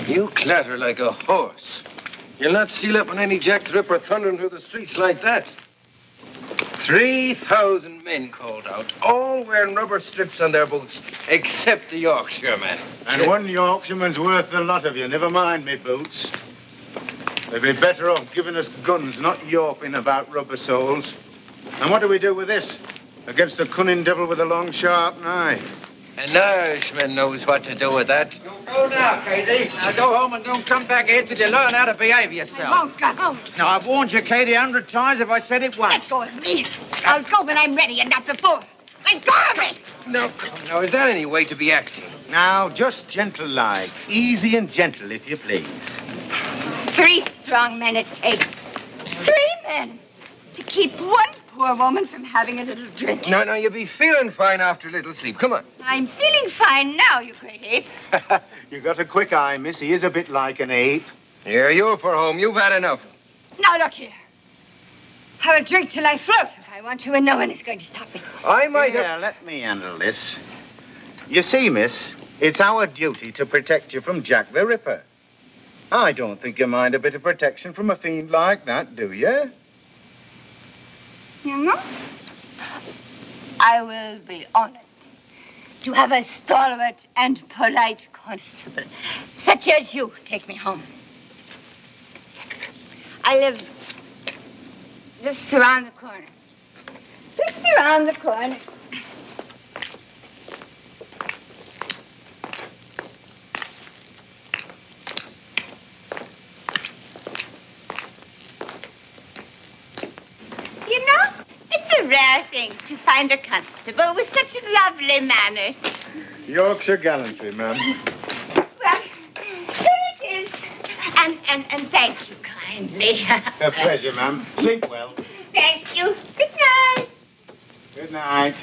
You clatter like a horse. You'll not steal up on any Jack the Ripper thundering through the streets like that. 3,000 men called out, all wearing rubber strips on their boots, except the Yorkshireman. And one Yorkshireman's worth the lot of you. Never mind me boots. They'd be better off giving us guns, not yawping about rubber soles. And what do we do with this? Against the cunning devil with a long, sharp knife. An Irishman knows what to do with that. Go now, Katie. Now go home and don't come back here till you learn how to behave yourself. I won't go home. Now, I've warned you, Katie, 100 times if I said it once. Let go of me. I'll go when I'm ready and not before. Let go of me. No, now, is that any way to be acting? Now, just gentle-like. Easy and gentle, if you please. 3 strong men it takes. 3 men to keep one poor woman from having a little drink. No, you'll be feeling fine after a little sleep. Come on. I'm feeling fine now, you great ape. You got a quick eye, miss. He is a bit like an ape. Here, you're for home. You've had enough. Now, look here. Have a drink till I float if I want to, and no one is going to stop me. I might have... let me handle this. You see, miss, it's our duty to protect you from Jack the Ripper. I don't think you mind a bit of protection from a fiend like that, do you? You know, I will be honored to have a stalwart and polite constable, such as you, take me home. I live just around the corner. Just around the corner. You know, it's a rare thing to find a constable with such lovely manners. Yorkshire gallantry, ma'am. Well, there it is. And thank you kindly. A pleasure, ma'am. Sleep well. Thank you. Good night. Good night.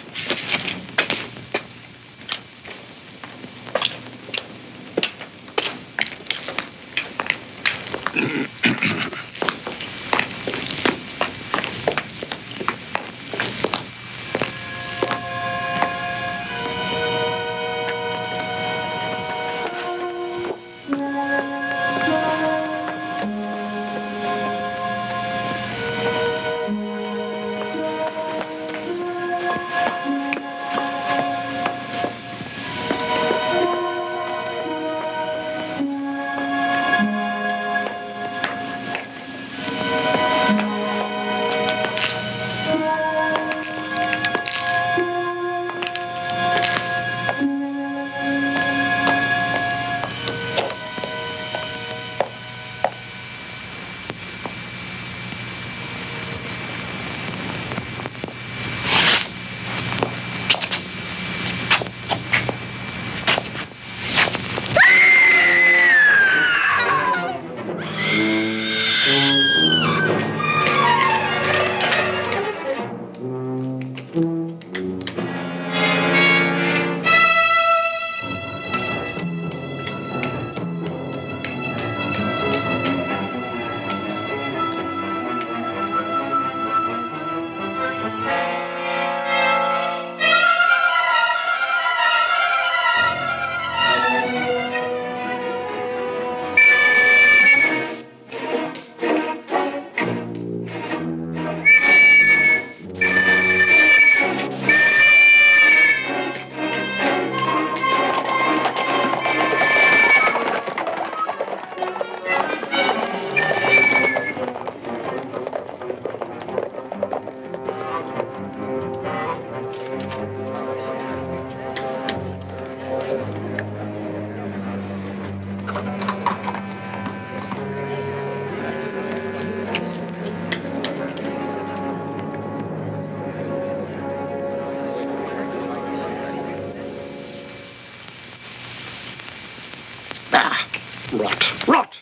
Rot!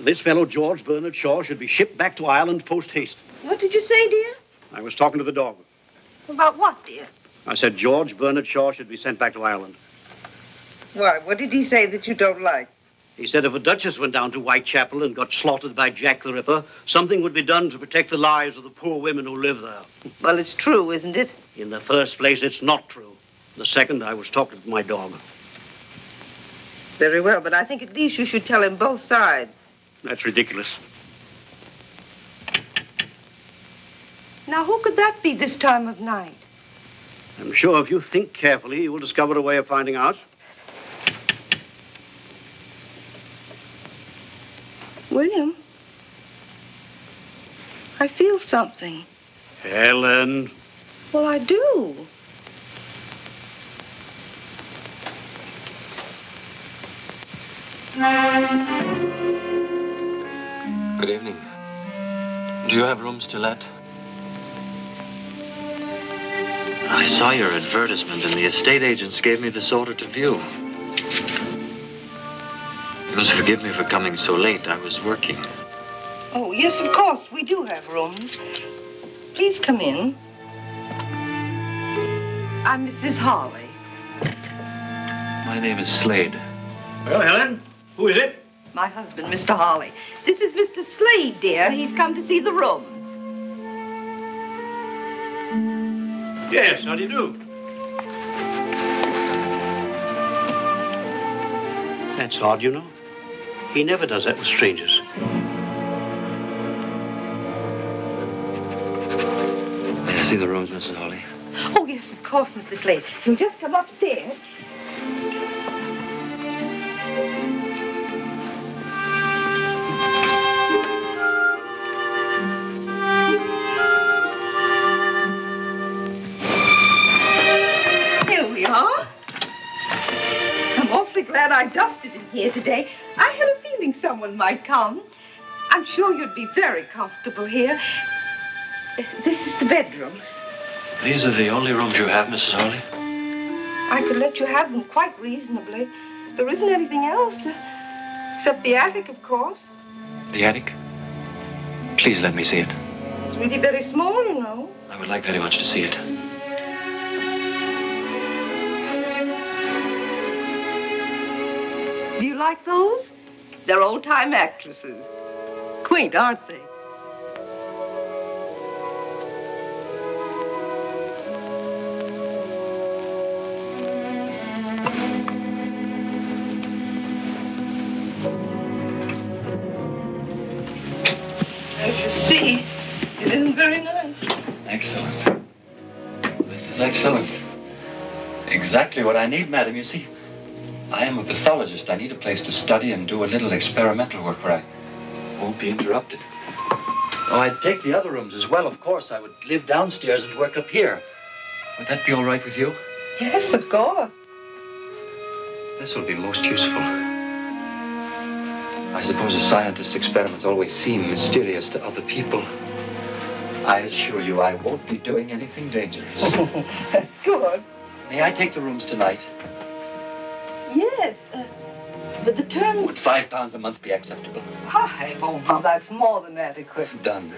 This fellow, George Bernard Shaw, should be shipped back to Ireland post-haste. What did you say, dear? I was talking to the dog. About what, dear? I said George Bernard Shaw should be sent back to Ireland. Why, what did he say that you don't like? He said if a duchess went down to Whitechapel and got slaughtered by Jack the Ripper, something would be done to protect the lives of the poor women who live there. Well, it's true, isn't it? In the first place, it's not true. The second, I was talking to my dog. Very well, but I think at least you should tell him both sides. That's ridiculous. Now, who could that be this time of night? I'm sure if you think carefully, you will discover a way of finding out. William, I feel something. Helen. Well, I do. Good evening. Do you have rooms to let? I saw your advertisement and the estate agents gave me this order to view. You must forgive me for coming so late. I was working. Oh, yes, of course. We do have rooms. Please come in. I'm Mrs. Harley. My name is Slade. Well, Helen, who is it? My husband, Mr. Harley. This is Mr. Slade, dear. He's come to see the rooms. Yes, how do you do? That's odd, you know. He never does that with strangers. May I see the rooms, Mrs. Harley? Oh, yes, of course, Mr. Slade. You'll just come upstairs. Here we are. I'm awfully glad I dusted in here today. I had a feeling someone might come. I'm sure you'd be very comfortable here. This is the bedroom. These are the only rooms you have, Mrs. Harley? I could let you have them quite reasonably. There isn't anything else, except the attic, of course. The attic? Please let me see it. It's really very small, you know. I would like very much to see it. Do you like those? They're old-time actresses. Quaint, aren't they? As you see, it isn't very nice. Excellent. This is excellent. Exactly what I need, madam. You see, I am a pathologist. I need a place to study and do a little experimental work where I won't be interrupted. Oh, I'd take the other rooms as well, of course. I would live downstairs and work up here. Would that be all right with you? Yes, of course. This will be most useful. I suppose a scientist's experiments always seem mysterious to other people. I assure you I won't be doing anything dangerous. That's good. May I take the rooms tonight? Yes, but the term... Would £5 a month be acceptable? Hi, oh, now that's more than adequate. Done.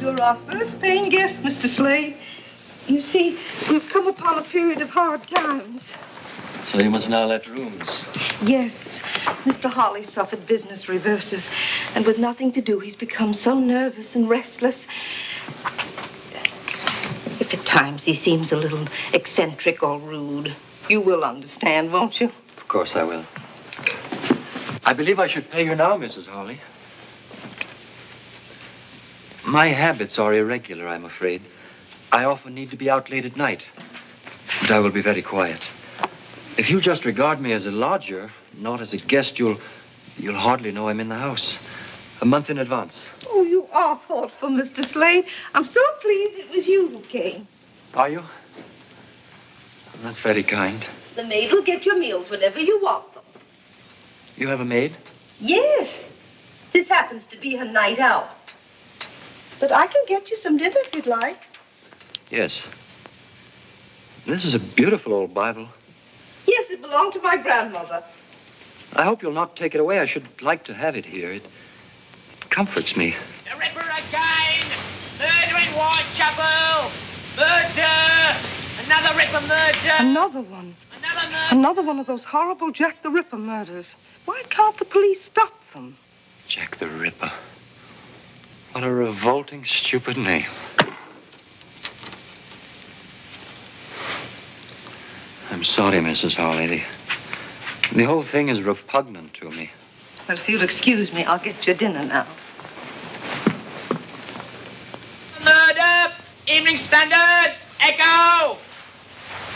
You're our first paying guest, Mr. Slade. You see, we've come upon a period of hard times. So you must now let rooms. Yes, Mr. Harley suffered business reverses, and with nothing to do, he's become so nervous and restless. If at times he seems a little eccentric or rude, you will understand, won't you? Of course I will. I believe I should pay you now, Mrs. Harley. My habits are irregular, I'm afraid. I often need to be out late at night. But I will be very quiet. If you just regard me as a lodger, not as a guest, you'll hardly know I'm in the house. A month in advance. Oh, you are thoughtful, Mr. Slade. I'm so pleased it was you who came. Are you? That's very kind. The maid will get your meals whenever you want them. You have a maid? Yes. This happens to be her night out. But I can get you some dinner if you'd like. Yes. This is a beautiful old Bible. Yes, it belonged to my grandmother. I hope you'll not take it away. I should like to have it here. It comforts me. The Ripper again! Murder in Whitechapel! Murder! Another Ripper murder! Another one. Another murder! Another one of those horrible Jack the Ripper murders. Why can't the police stop them? Jack the Ripper. What a revolting, stupid name. I'm sorry, Mrs. Harley. The whole thing is repugnant to me. Well, if you'll excuse me, I'll get your dinner now. Murder! Evening Standard! Echo!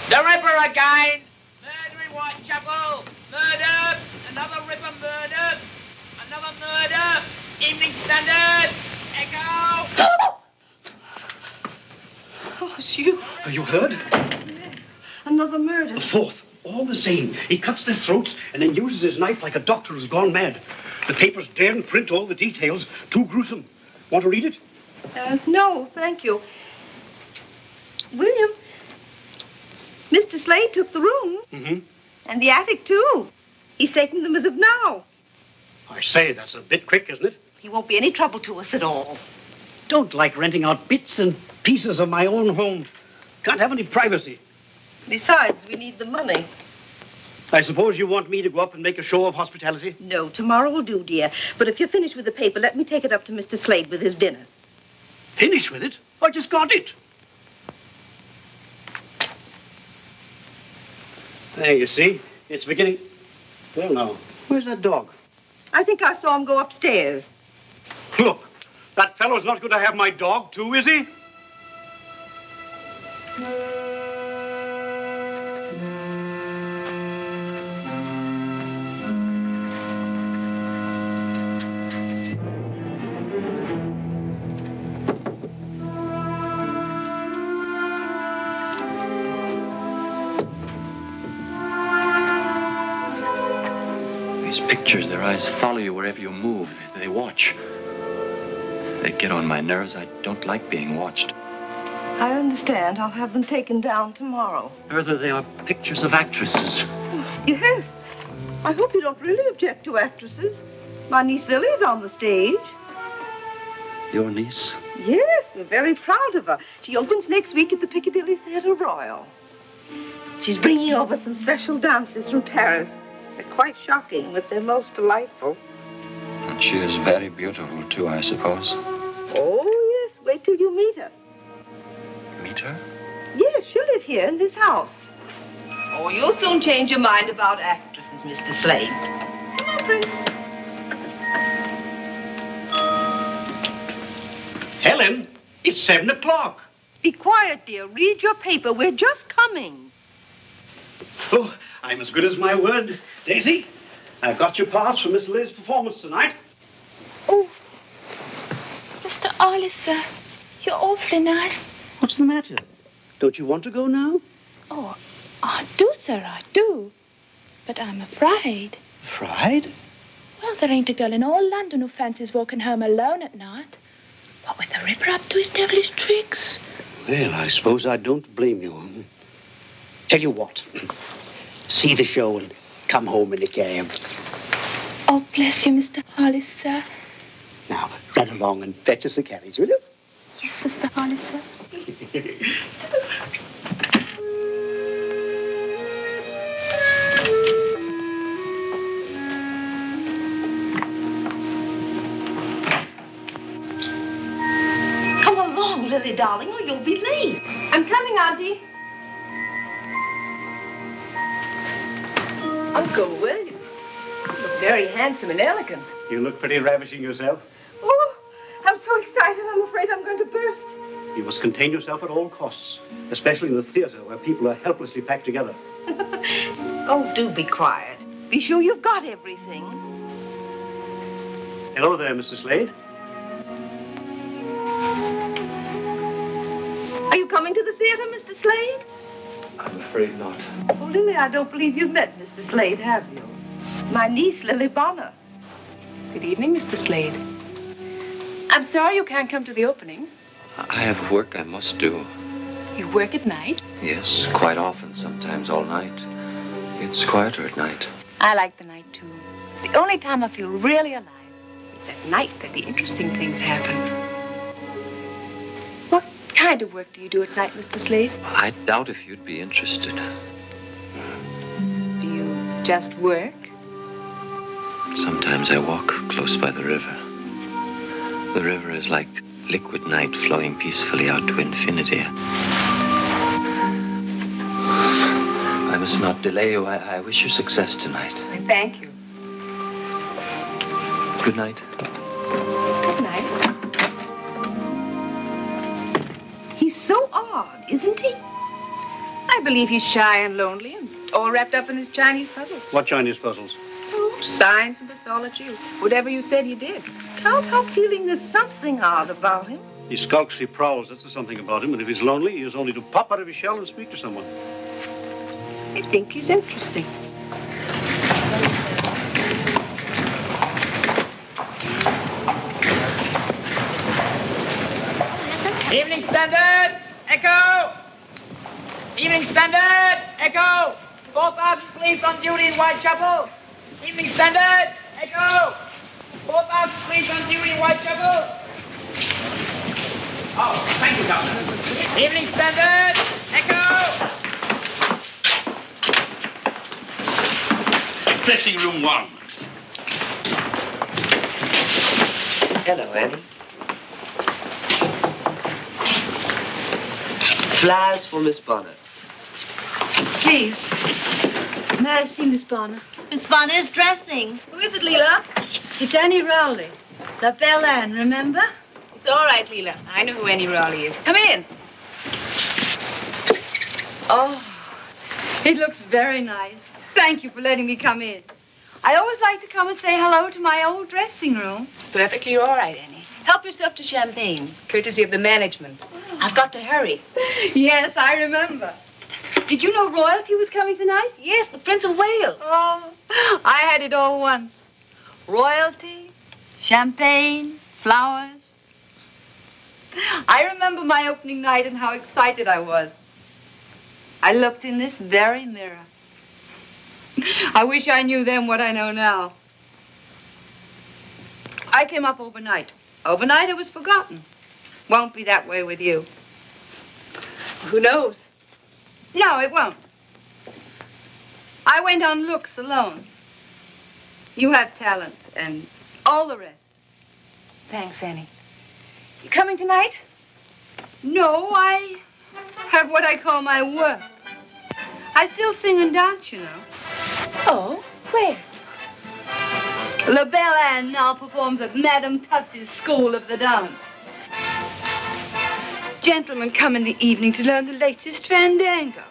The Ripper again! Murder in Whitechapel! Murder! Another Ripper murder! Another murder! Evening Standard! Echo! Oh, it's you. You heard? Yes. Another murder. The fourth. All the same. He cuts their throats and then uses his knife like a doctor who's gone mad. The papers daren't print all the details. Too gruesome. Want to read it? No, thank you. William, Mr. Slade took the room. Mm-hmm. And the attic, too. He's taking them as of now. I say, that's a bit quick, isn't it? He won't be any trouble to us at all. Don't like renting out bits and pieces of my own home. Can't have any privacy. Besides, we need the money. I suppose you want me to go up and make a show of hospitality? No, tomorrow will do, dear. But if you're finished with the paper, let me take it up to Mr. Slade with his dinner. Finish with it? I just got it. There, you see. It's beginning. Well, now, where's that dog? I think I saw him go upstairs. Look, that fellow's not going to have my dog, too, is he? Pictures, their eyes follow you wherever you move. They watch. They get on my nerves. I don't like being watched. I understand. I'll have them taken down tomorrow. Further, they are pictures of actresses. Yes. I hope you don't really object to actresses. My niece Lily's on the stage. Your niece? Yes, we're very proud of her. She opens next week at the Piccadilly Theatre Royal. She's bringing over some special dances from Paris. They're quite shocking, but they're most delightful. And she is very beautiful, too, I suppose. Oh, yes. Wait till you meet her. Meet her? Yes, she'll live here in this house. Oh, you'll soon change your mind about actresses, Mr. Slade. Come on, Prince. Helen, it's 7 o'clock. Be quiet, dear. Read your paper. We're just coming. Oh, I'm as good as my word. Daisy, I've got your pass for Miss Liz's performance tonight. Oh, Mr. Harley, sir, you're awfully nice. What's the matter? Don't you want to go now? Oh, I do, sir, I do. But I'm afraid. Afraid? Well, there ain't a girl in all London who fancies walking home alone at night. What with the Ripper up to his devilish tricks. Well, I suppose I don't blame you. Tell you what, see the show and come home in a cab. Oh, bless you, Mr. Harley, sir. Now, run along and fetch us a carriage, will you? Yes, Mr. Harley, sir. Come along, Lily, darling, or you'll be late. I'm coming, Auntie. Uncle William, you look very handsome and elegant. You look pretty ravishing yourself. Oh, I'm so excited, I'm afraid I'm going to burst. You must contain yourself at all costs, especially in the theater where people are helplessly packed together. Oh, do be quiet. Be sure you've got everything. Hello there, Mr. Slade. Are you coming to the theater, Mr. Slade? I'm afraid not. Oh, Lily, I don't believe you've met Mr. Slade, have you? My niece, Lily Bonner. Good evening, Mr. Slade. I'm sorry you can't come to the opening. I have work I must do. You work at night? Yes, quite often, sometimes all night. It's quieter at night. I like the night, too. It's the only time I feel really alive. It's at night that the interesting things happen. What kind of work do you do at night, Mr. Slade? I doubt if you'd be interested. Do you just work? Sometimes I walk close by the river. The river is like liquid night flowing peacefully out to infinity. I must not delay you. I wish you success tonight. I thank you. Good night. Good night. He's so odd, isn't he? I believe he's shy and lonely and all wrapped up in his Chinese puzzles. What Chinese puzzles? Oh, science and pathology, whatever you said he did. Can't help feeling there's something odd about him. He skulks, he prowls, that's the something about him. And if he's lonely, he is only to pop out of his shell and speak to someone. I think he's interesting. Evening Standard, Echo! Evening Standard, Echo! 4,000 police on duty in Whitechapel. Evening Standard, Echo! 4,000 police on duty in Whitechapel. Oh, thank you, Governor. Evening Standard, Echo! Dressing room 1. Hello, Annie. Flowers for Miss Bonner. Please. May I see Miss Bonner? Miss Bonner is dressing. Who is it, Leela? It's Annie Rowley. La Belle Anne, remember? It's all right, Leela. I know who Annie Raleigh is. Come in. Oh, it looks very nice. Thank you for letting me come in. I always like to come and say hello to my old dressing room. It's perfectly all right, Annie. Help yourself to champagne, courtesy of the management. I've got to hurry. Yes, I remember. Did you know royalty was coming tonight? Yes, the Prince of Wales. Oh, I had it all once. Royalty, champagne, flowers. I remember my opening night and how excited I was. I looked in this very mirror. I wish I knew then what I know now. I came up overnight. Overnight it was forgotten. Won't be that way with you. Who knows? No, it won't. I went on looks alone. You have talent and all the rest. Thanks, Annie. You coming tonight? No, I have what I call my work. I still sing and dance, you know. Oh, where? La Belle Anne now performs at Madame Tussie's School of the Dance. Gentlemen come in the evening to learn the latest fandango.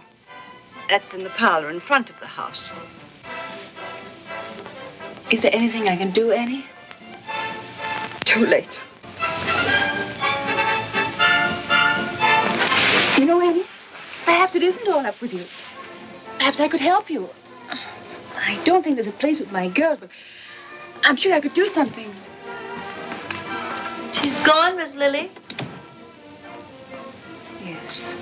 That's in the parlor in front of the house. Is there anything I can do, Annie? Too late. You know, Annie, perhaps it isn't all up with you. Perhaps I could help you. I don't think there's a place with my girls, but I'm sure I could do something. She's gone, Miss Lily. Yes.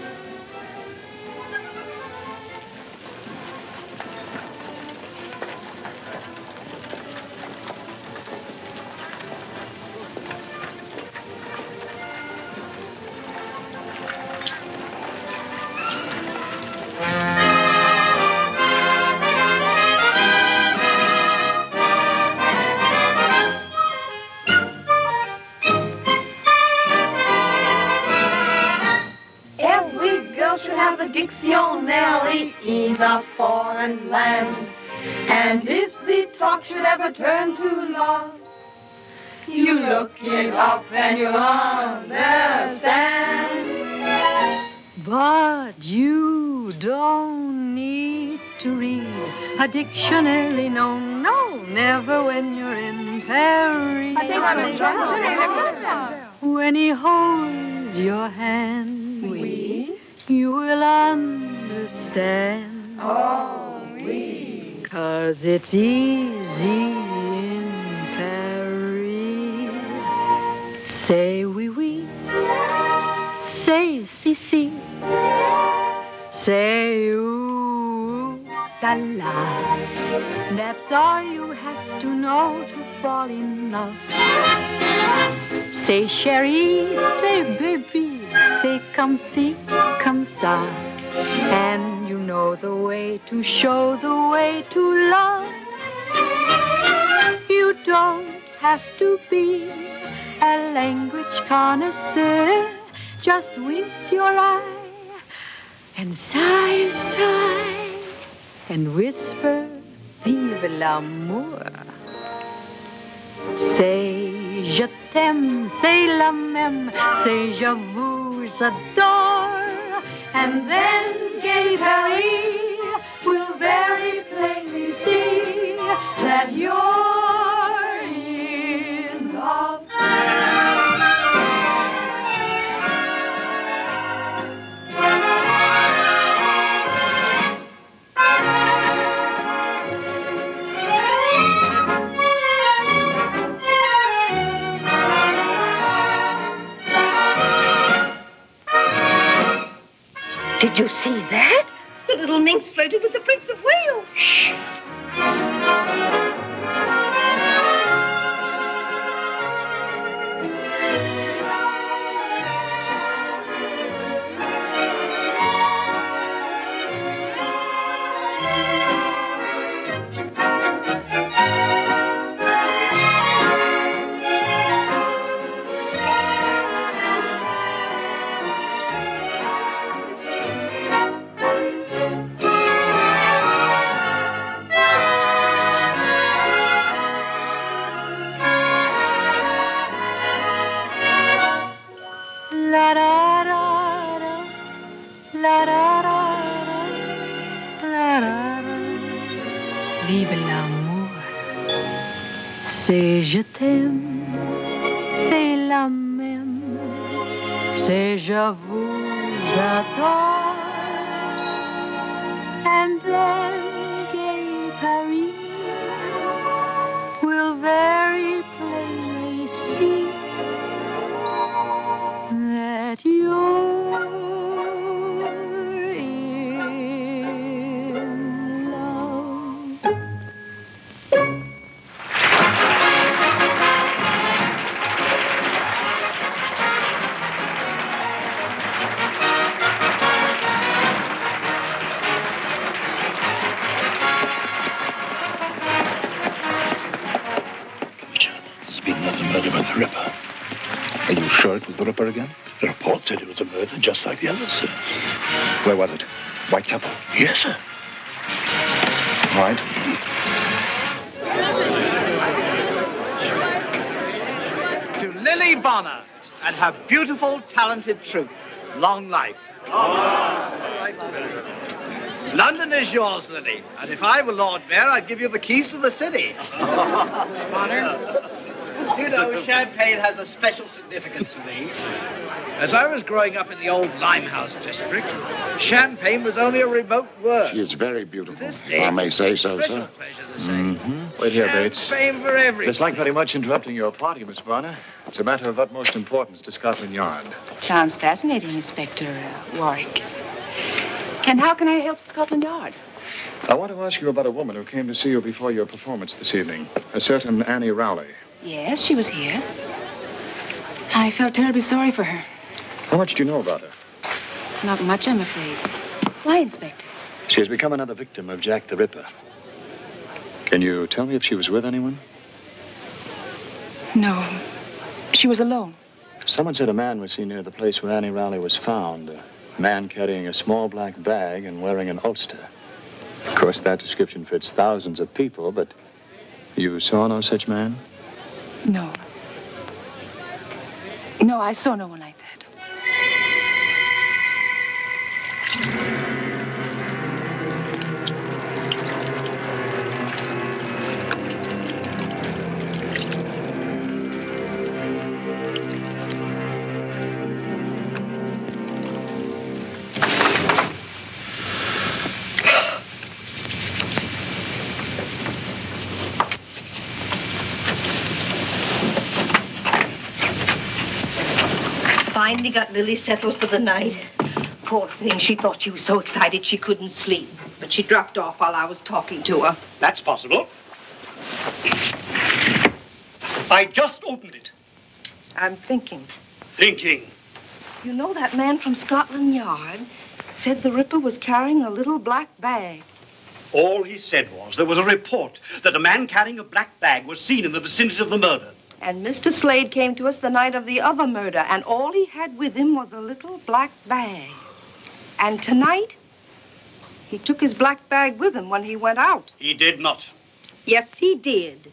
Dictionary in a foreign land. And if the talk should ever turn to love, you look it up and you understand. But you don't need to read a dictionary, no, no, never when you're in Paris. When he holds your hand, you will understand. Oh, oui. 'Cause it's easy in Paris. Say oui, oui. Say si, si. Say ooh, la la. That's all you have to know to fall in love. Say chérie, say baby, say comme si, comme ça. And you know the way to show the way to love. You don't have to be a language connoisseur. Just wink your eye and sigh, sigh. and whisper, vive l'amour. Say je t'aime, say la même, say je vous adore, and then gay Paris will very plainly see that you're in love. Did you see that? The little minx flirted with the Prince of Wales. Shh. Vive l'amour, c'est je t'aime, c'est la même, c'est je vous adore, and then gay Paris will very plainly see that you're Ripper. Are you sure it was the Ripper again? The report said it was a murder just like the others, sir. Where was it? Whitechapel? Yes, sir. Right. To Lily Bonner and her beautiful, talented troupe, long life. London is yours, Lily, and if I were Lord Mayor, I'd give you the keys to the city. Miss Bonner? You know, champagne has a special significance to me. As I was growing up in the old Limehouse district, champagne was only a remote word. She is very beautiful, if I may say so, sir. Wait here, Bates. Champagne for everyone. Dislike very much interrupting your party, Miss Bonner. It's a matter of utmost importance to Scotland Yard. Sounds fascinating, Inspector Warwick. And how can I help Scotland Yard? I want to ask you about a woman who came to see you before your performance this evening, a certain Annie Rowley. Yes, she was here. I felt terribly sorry for her. How much do you know about her? Not much, I'm afraid. Why, Inspector? She has become another victim of Jack the Ripper. Can you tell me if she was with anyone? No. She was alone. Someone said a man was seen near the place where Annie Rowley was found. A man carrying a small black bag and wearing an ulster. Of course, that description fits thousands of people, but you saw no such man? No. No, I saw no one like that. Finally got Lily settled for the night. Poor thing, she thought she was so excited she couldn't sleep. But she dropped off while I was talking to her. That's possible. I just opened it. I'm thinking. Thinking? You know that man from Scotland Yard said the Ripper was carrying a little black bag. All he said was there was a report that a man carrying a black bag was seen in the vicinity of the murder. And Mr. Slade came to us the night of the other murder, and all he had with him was a little black bag. And tonight, He took his black bag with him when he went out. He did not. Yes, he did.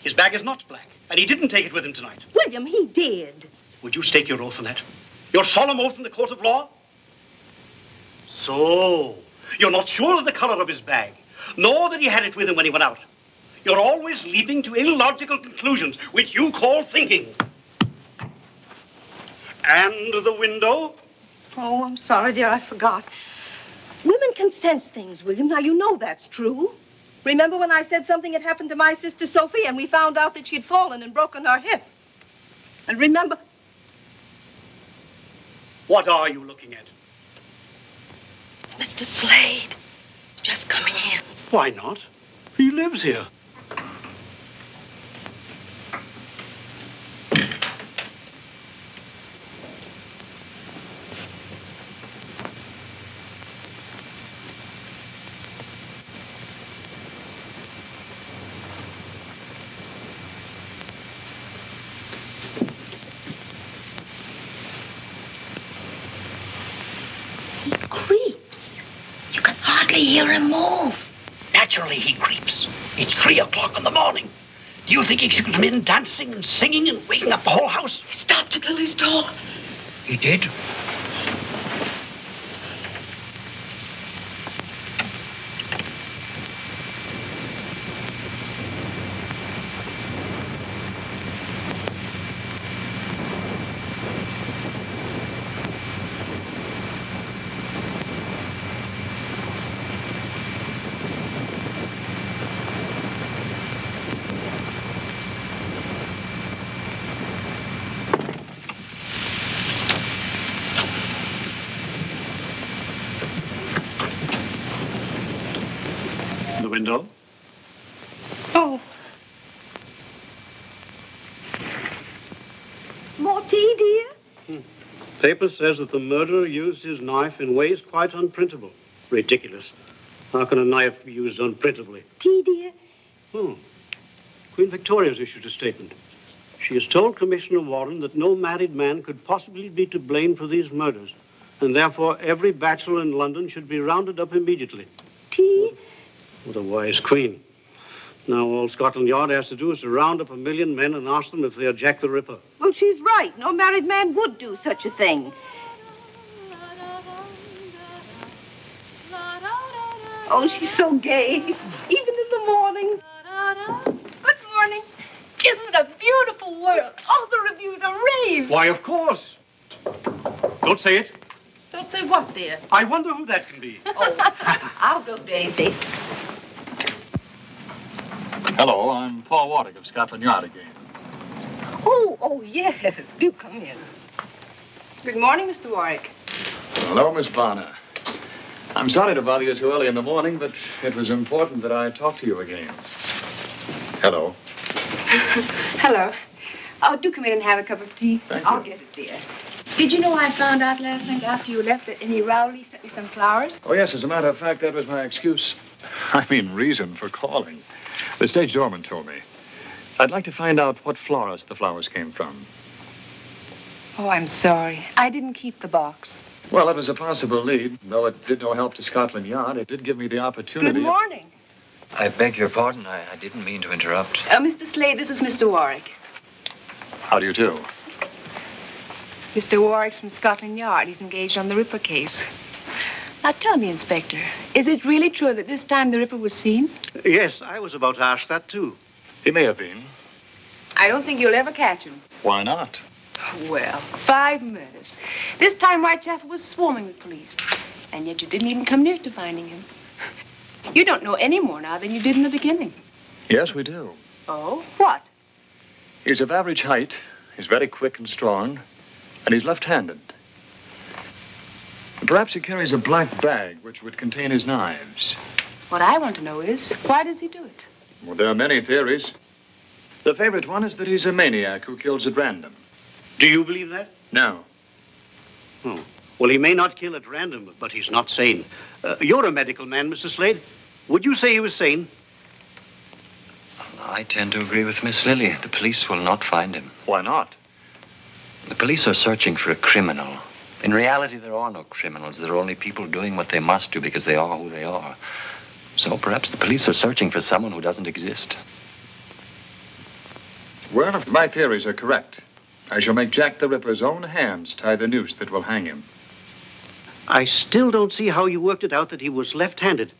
His bag is not black, and he didn't take it with him tonight. William, he did. Would you stake your oath on that? Your solemn oath in the court of law? So, you're not sure of the color of his bag, nor that he had it with him when he went out. You're always leaping to illogical conclusions, which you call thinking. And the window? Oh, I'm sorry, dear, I forgot. Women can sense things, William. Now, you know that's true. Remember when I said something had happened to my sister Sophie and we found out that she'd fallen and broken her hip? And remember... What are you looking at? It's Mr. Slade. He's just coming in. Why not? He lives here. Hear him move. Naturally, he creeps. It's 3 o'clock in the morning. Do you think he should come in dancing and singing and waking up the whole house? He stopped at Lily's door. He did? Window? Oh. More tea, dear? Paper says that the murderer used his knife in ways quite unprintable. Ridiculous. How can a knife be used unprintably? Tea, dear? Queen Victoria's issued a statement. She has told Commissioner Warren that no married man could possibly be to blame for these murders, and therefore every bachelor in London should be rounded up immediately. Tea? What a wise queen. Now all Scotland Yard has to do is to round up 1 million men and ask them if they are Jack the Ripper. Well, she's right. No married man would do such a thing. Oh, she's so gay. Even in the morning. Good morning. Isn't it a beautiful world? All the reviews are raves. Why, of course. Don't say it. Don't say what, dear? I wonder who that can be. Oh, I'll go, Daisy. Hello, I'm Paul Warwick of Scotland Yard again. Oh, yes. Do come in. Good morning, Mr. Warwick. Hello, Miss Bonner. I'm sorry to bother you so early in the morning, but it was important that I talk to you again. Hello. Hello. Oh, do come in and have a cup of tea. I'll get it, dear. Did you know I found out last night after you left that Annie Rowley sent me some flowers? Oh, yes, as a matter of fact, that was my excuse. I mean, reason for calling. The stage doorman told me. I'd like to find out what florist the flowers came from. Oh, I'm sorry. I didn't keep the box. Well, it was a possible lead. Though it did no help to Scotland Yard, it did give me the opportunity. Good morning. I beg your pardon. I didn't mean to interrupt. Mr. Slade, this is Mr. Warwick. How do you do? Mr. Warwick's from Scotland Yard. He's engaged on the Ripper case. Now, tell me, Inspector, is it really true that this time the Ripper was seen? Yes, I was about to ask that, too. He may have been. I don't think you'll ever catch him. Why not? Well, 5 murders. This time Whitechapel was swarming with police. And yet you didn't even come near to finding him. You don't know any more now than you did in the beginning. Yes, we do. Oh? What? He's of average height. He's very quick and strong. And he's left-handed. Perhaps he carries a black bag which would contain his knives. What I want to know is, why does he do it? Well, there are many theories. The favorite one is that he's a maniac who kills at random. Do you believe that? No. Oh. Well, he may not kill at random, but he's not sane. You're a medical man, Mr. Slade. Would you say he was sane? I tend to agree with Miss Lily. The police will not find him. Why not? The police are searching for a criminal. In reality, there are no criminals. There are only people doing what they must do because they are who they are. So perhaps the police are searching for someone who doesn't exist. Well, if my theories are correct, I shall make Jack the Ripper's own hands tie the noose that will hang him. I still don't see how you worked it out that he was left-handed.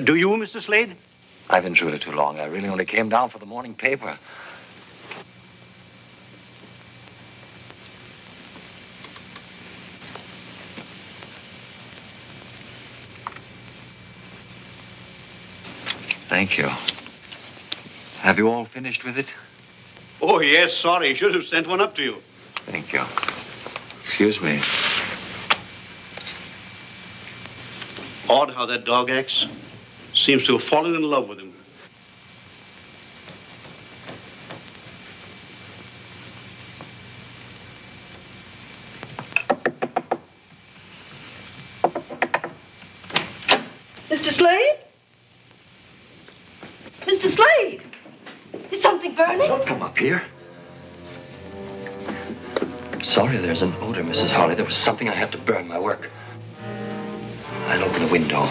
Do you, Mr. Slade? I've intruded too long. I really only came down for the morning paper. Thank you. Have you all finished with it? Oh, yes, sorry. Should have sent one up to you. Thank you. Excuse me. Odd how that dog acts. Seems to have fallen in love with him. Mr. Slade? Mr. Slade! Is something burning? Don't come up here. I'm sorry there's an odor, Mrs. Harley. There was something I had to burn, my work. I'll open a window.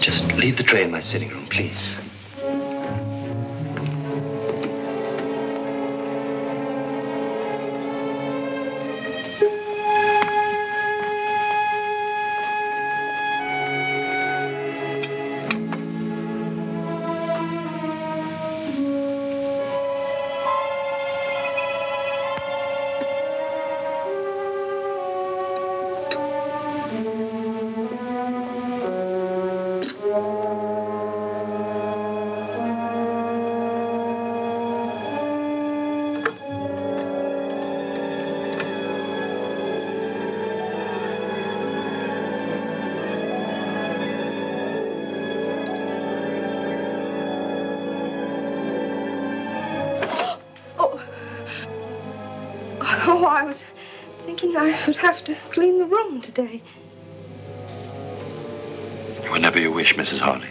Just leave the tray in my sitting room, please. Oh, I was thinking I would have to clean the room today. Whenever you wish, Mrs. Harley.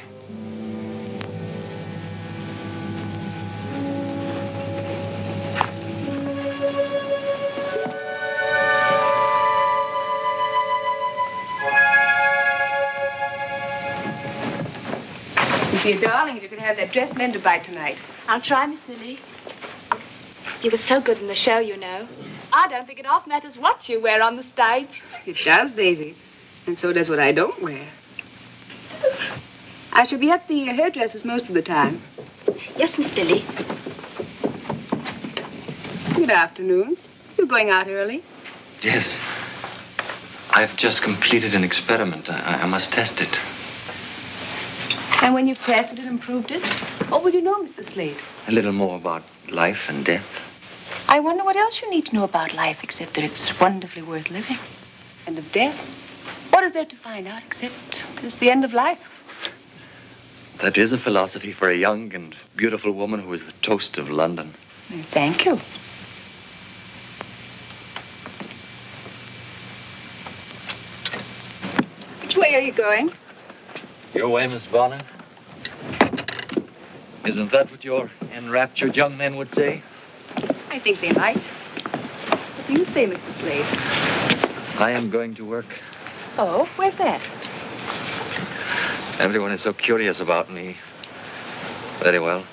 Dear darling, if you could have that dress mended by tonight. I'll try, Miss Lily. You were so good in the show, you know. I don't think it half matters what you wear on the stage. It does, Daisy. And so does what I don't wear. I shall be at the hairdresser's most of the time. Yes, Miss Lily. Good afternoon. You're going out early? Yes. I've just completed an experiment. I must test it. And when you've tested it and proved it, what will you know, Mr. Slade? A little more about life and death. I wonder what else you need to know about life except that it's wonderfully worth living. And of death? What is there to find out except that it's the end of life? That is a philosophy for a young and beautiful woman who is the toast of London. Thank you. Which way are you going? Your way, Miss Bonner. Isn't that what your enraptured young men would say? I think they might. What do you say, Mr. Slade? I am going to work. Oh, where's that? Everyone is so curious about me. Very well.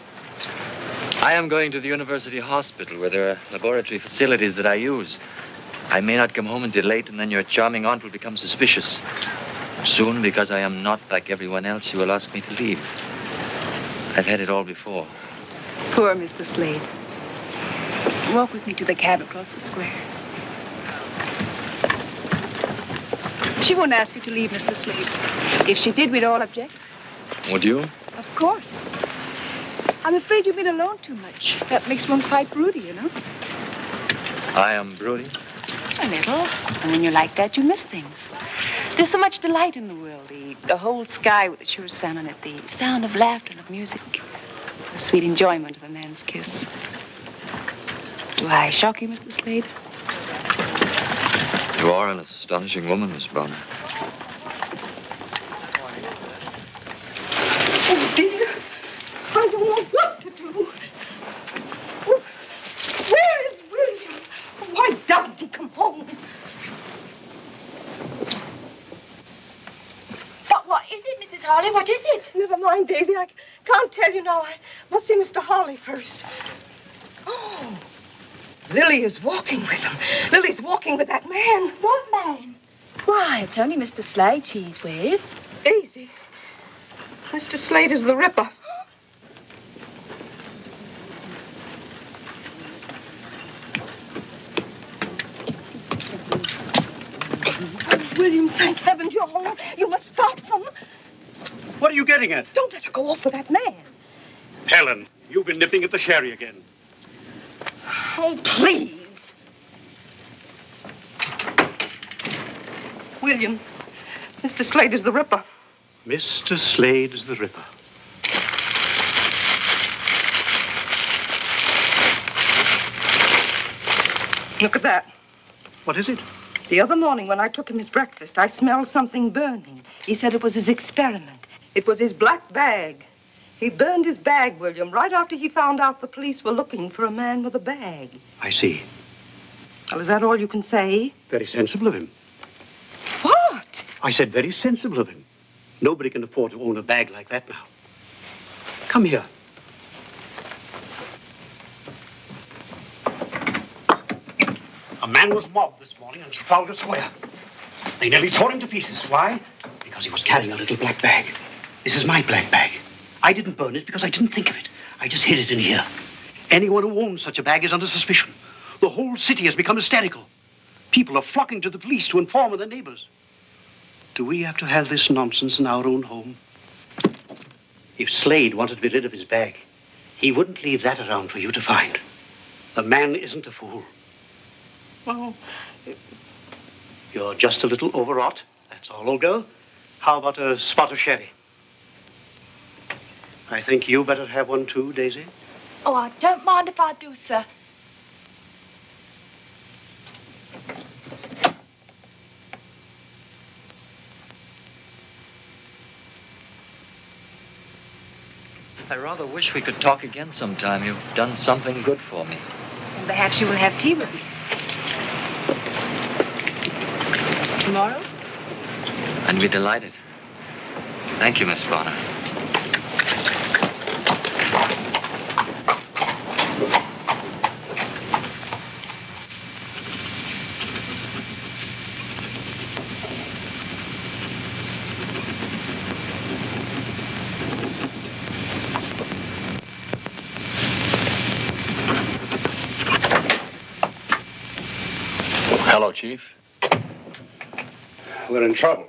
I am going to the university hospital where there are laboratory facilities that I use. I may not come home until late, and then your charming aunt will become suspicious. Soon, because I am not like everyone else, you will ask me to leave. I've had it all before. Poor Mr. Slade. Walk with me to the cab across the square. She won't ask you to leave, Mr. Slade. If she did, we'd all object. Would you? Of course. I'm afraid you've been alone too much. That makes one quite broody, you know. I am broody? A little. And when you're like that, you miss things. There's so much delight in the world. The whole sky with the sure sun on it. The sound of laughter and of music. The sweet enjoyment of a man's kiss. Do I shock you, Mr. Slade? You are an astonishing woman, Miss Bonner. Oh, dear. I don't know what to do. Where is William? Why doesn't he come home? mind, Daisy. I can't tell you now. I must see Mr. Harley first. Oh, Lily is walking with him. Lily's walking with that man. What man? Why, it's only Mr. Slade she's with. Daisy, Mr. Slade is the Ripper. William, thank heavens you're home. You must stop them. What are you getting at? Don't let her go off with that man. Helen, you've been nipping at the sherry again. Oh, please. William, Mr. Slade is the Ripper. Mr. Slade is the Ripper. Look at that. What is it? The other morning when I took him his breakfast, I smelled something burning. He said it was his experiment. It was his black bag. He burned his bag, William, right after he found out the police were looking for a man with a bag. I see. Well, is that all you can say? Very sensible of him. What? I said very sensible of him. Nobody can afford to own a bag like that now. Come here. A man was mobbed this morning on Trafalgar Square. They nearly tore him to pieces. Why? Because he was carrying a little black bag. This is my black bag. I didn't burn it because I didn't think of it. I just hid it in here. Anyone who owns such a bag is under suspicion. The whole city has become hysterical. People are flocking to the police to inform of their neighbors. Do we have to have this nonsense in our own home? If Slade wanted to be rid of his bag, he wouldn't leave that around for you to find. The man isn't a fool. Well, You're just a little overwrought. That's all, old girl. How about a spot of sherry? I think you better have one too, Daisy. Oh, I don't mind if I do, sir. I rather wish we could talk again sometime. You've done something good for me. And perhaps you will have tea with me. Tomorrow? I'd be delighted. Thank you, Miss Bonner. Hello, Chief. We're in trouble.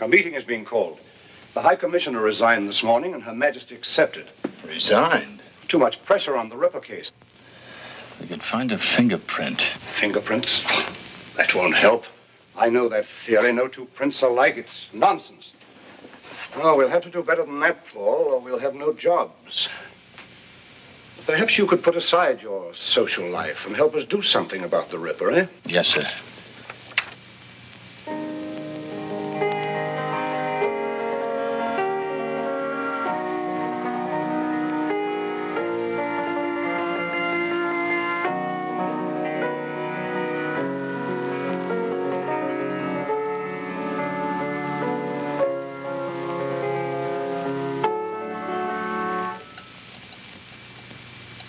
A meeting is being called. The High Commissioner resigned this morning, and Her Majesty accepted. Resigned? Too much pressure on the Ripper case. We could find a fingerprint. Fingerprints? That won't help. I know that theory. No two prints are alike. It's nonsense. Oh, we'll have to do better than that, Paul, or we'll have no jobs. Perhaps you could put aside your social life and help us do something about the Ripper, eh? Yes, sir.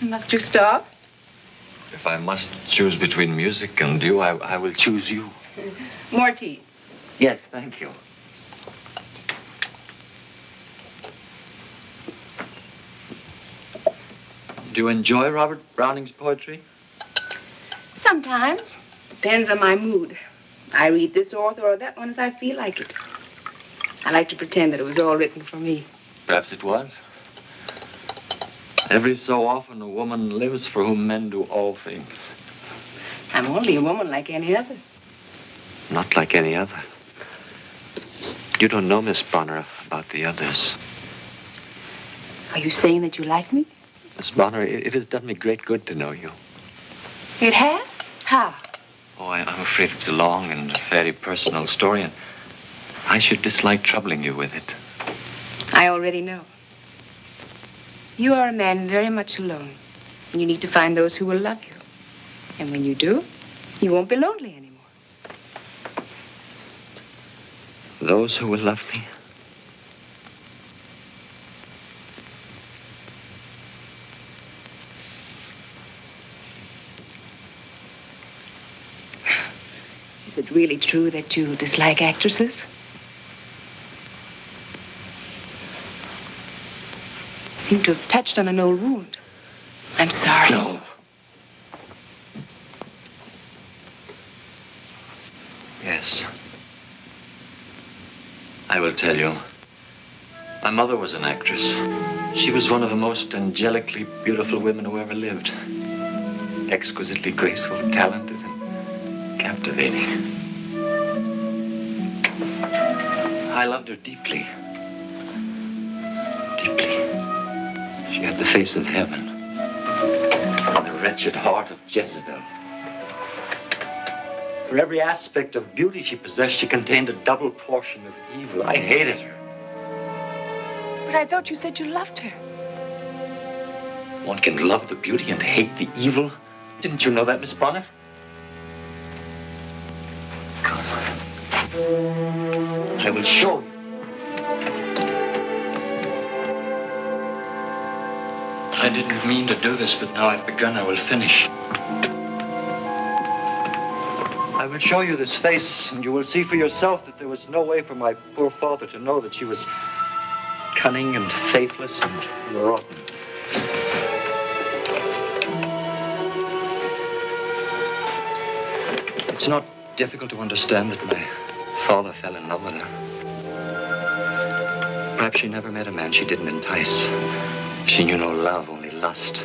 Must you stop? If I must choose between music and you, I will choose you. More tea. Yes, thank you. Do you enjoy Robert Browning's poetry? Sometimes. Depends on my mood. I read this author or that one as I feel like it. I like to pretend that it was all written for me. Perhaps it was. Every so often, a woman lives for whom men do all things. I'm only a woman like any other. Not like any other. You don't know, Miss Bonner, about the others. Are you saying that you like me? Miss Bonner, it has done me great good to know you. It has? How? Oh, I'm afraid it's a long and very personal story, and I should dislike troubling you with it. I already know. You are a man very much alone, and you need to find those who will love you. And when you do, you won't be lonely anymore. Those who will love me? Is it really true that you dislike actresses? You seem to have touched on an old wound. I'm sorry. No. Yes. I will tell you. My mother was an actress. She was one of the most angelically beautiful women who ever lived. Exquisitely graceful, talented, and captivating. I loved her deeply. Deeply. She had the face of heaven and the wretched heart of Jezebel. For every aspect of beauty she possessed, she contained a double portion of evil. I hated her. But I thought you said you loved her. One can love the beauty and hate the evil. Didn't you know that, Miss Bonner? Come. I will show you. I didn't mean to do this, but now I've begun, I will finish. I will show you this face, and you will see for yourself that there was no way for my poor father to know that she was cunning and faithless and rotten. It's not difficult to understand that my father fell in love with her. Perhaps she never met a man she didn't entice. She knew no love, only lust.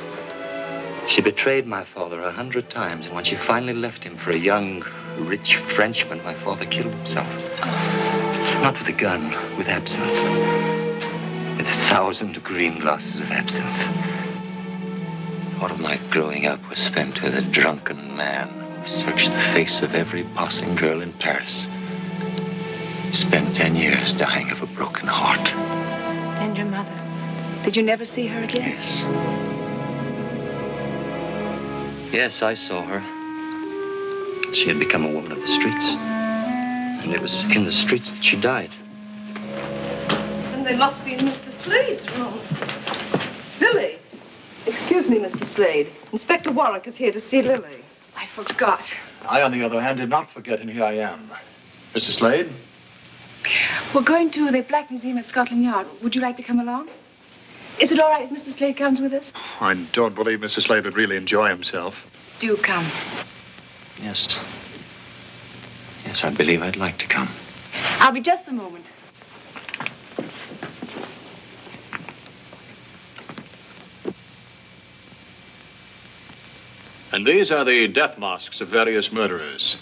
She betrayed my father 100 times, and when she finally left him for a young, rich Frenchman, my father killed himself. Not with a gun, with absinthe. With 1,000 green glasses of absinthe. Part of my growing up was spent with a drunken man who searched the face of every passing girl in Paris. Spent 10 years dying of a broken heart. And your mother? Did you never see her again? Yes. Yes, I saw her. She had become a woman of the streets. And it was in the streets that she died. And they must be in Mr. Slade's room. Lily. Excuse me, Mr. Slade. Inspector Warwick is here to see Lily. I forgot. I, on the other hand, did not forget, and here I am. Mr. Slade? We're going to the Black Museum at Scotland Yard. Would you like to come along? Is it all right if Mr. Slade comes with us? I don't believe Mr. Slade would really enjoy himself. Do come. Yes. Yes, I believe I'd like to come. I'll be just a moment. And these are the death masks of various murderers.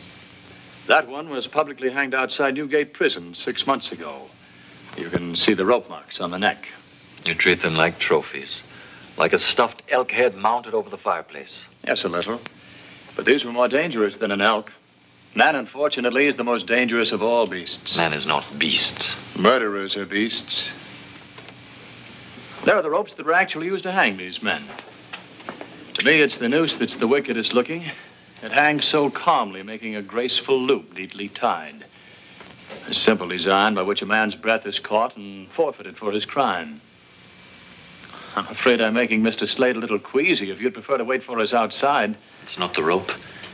That one was publicly hanged outside Newgate Prison 6 months ago. You can see the rope marks on the neck. You treat them like trophies. Like a stuffed elk head mounted over the fireplace. Yes, a little. But these were more dangerous than an elk. Man, unfortunately, is the most dangerous of all beasts. Man is not beast. Murderers are beasts. There are the ropes that were actually used to hang these men. To me, it's the noose that's the wickedest looking. It hangs so calmly, making a graceful loop neatly tied. A simple design by which a man's breath is caught and forfeited for his crime. I'm afraid I'm making Mr. Slade a little queasy. If you'd prefer to wait for us outside. It's not the rope.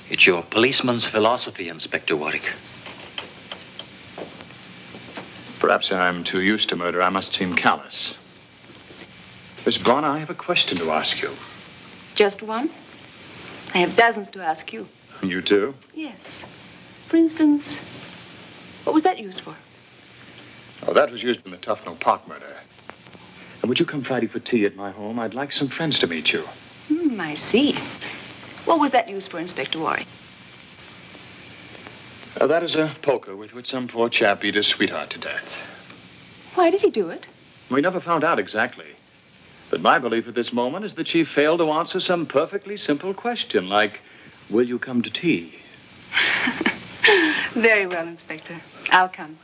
It's your policeman's philosophy, Inspector Warwick. Perhaps I'm too used to murder. I must seem callous. Miss Bonner, I have a question to ask you. Just one? I have dozens to ask you. You too? Yes. For instance, what was that used for? Oh, that was used in the Tufnell Park murder. And would you come Friday for tea at my home? I'd like some friends to meet you. I see. What was that used for, Inspector Warwick? That is a poker with which some poor chap beat his sweetheart to death. Why did he do it? We never found out exactly. But my belief at this moment is that she failed to answer some perfectly simple question, like, will you come to tea? Very well, Inspector. I'll come.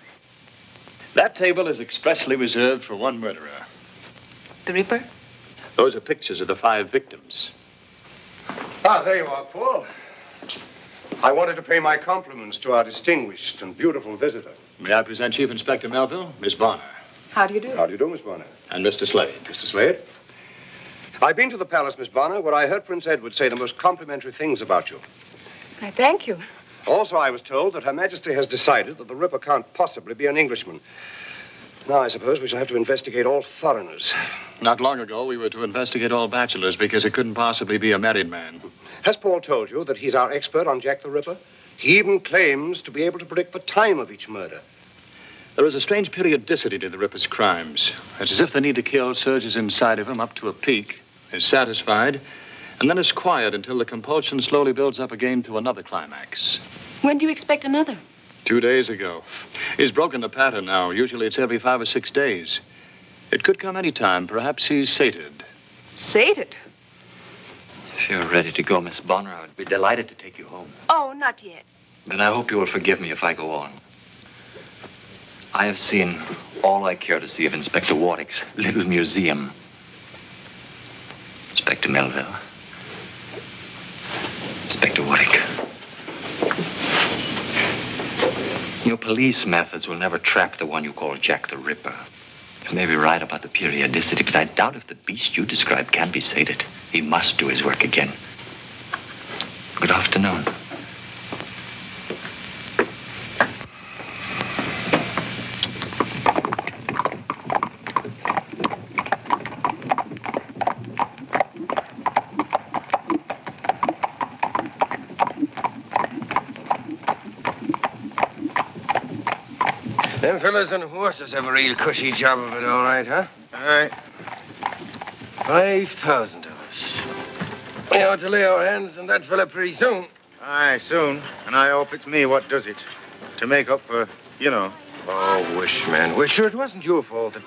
That table is expressly reserved for one murderer. The Ripper? Those are pictures of the 5 victims. Ah, there you are, Paul. I wanted to pay my compliments to our distinguished and beautiful visitor. May I present Chief Inspector Melville, Miss Bonner. How do you do? How do you do, Miss Bonner? And Mr. Slade. Mr. Slade? I've been to the palace, Miss Bonner, where I heard Prince Edward say the most complimentary things about you. I thank you. Also, I was told that Her Majesty has decided that the Ripper can't possibly be an Englishman. Now, I suppose we shall have to investigate all foreigners. Not long ago, we were to investigate all bachelors because it couldn't possibly be a married man. Has Paul told you that he's our expert on Jack the Ripper? He even claims to be able to predict the time of each murder. There is a strange periodicity to the Ripper's crimes. It's as if the need to kill surges inside of him up to a peak, is satisfied, and then is quiet until the compulsion slowly builds up again to another climax. When do you expect another? 2 days ago. He's broken the pattern now. Usually it's every 5 or 6 days. It could come any time. Perhaps he's sated. Sated? If you're ready to go, Miss Bonner, I would be delighted to take you home. Oh, not yet. Then I hope you will forgive me if I go on. I have seen all I care to see of Inspector Warwick's little museum. Inspector Melville. Inspector Warwick. Your police methods will never trap the one you call Jack the Ripper. You may be right about the periodicity, but I doubt if the beast you described can be sated. He must do his work again. Good afternoon. Them fellas on horses have a real cushy job of it, all right, huh? Aye. 5,000 of us. We ought to lay our hands on that fella pretty soon. Aye, soon. And I hope it's me what does it. To make up for, you know. Oh, wish, man. Wish, sure, it wasn't your fault that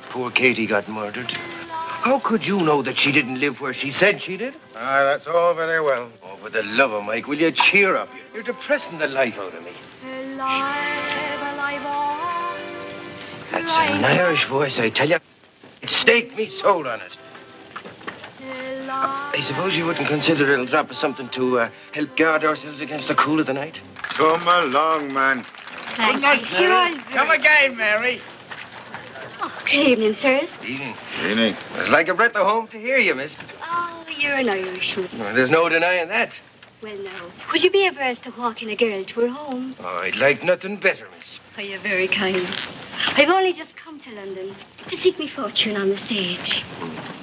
poor Katie got murdered. How could you know that she didn't live where she said she did? Aye, that's all very well. Oh, for the love of Mike, will you cheer up? You're depressing the life out of me. That's an Irish voice, I tell you. It staked me soul on it. I suppose you wouldn't consider it'll drop us something to help guard ourselves against the cool of the night? Come along, man. Thank you. Come again, Mary. Oh, good evening, sirs. Evening. Evening. It's like a breath of home to hear you, miss. Oh, you're an Irishman. Well, there's no denying that. Well, now, would you be averse to walking a girl to her home? Oh, I'd like nothing better, miss. Oh, you're very kind. I've only just come to London to seek me fortune on the stage.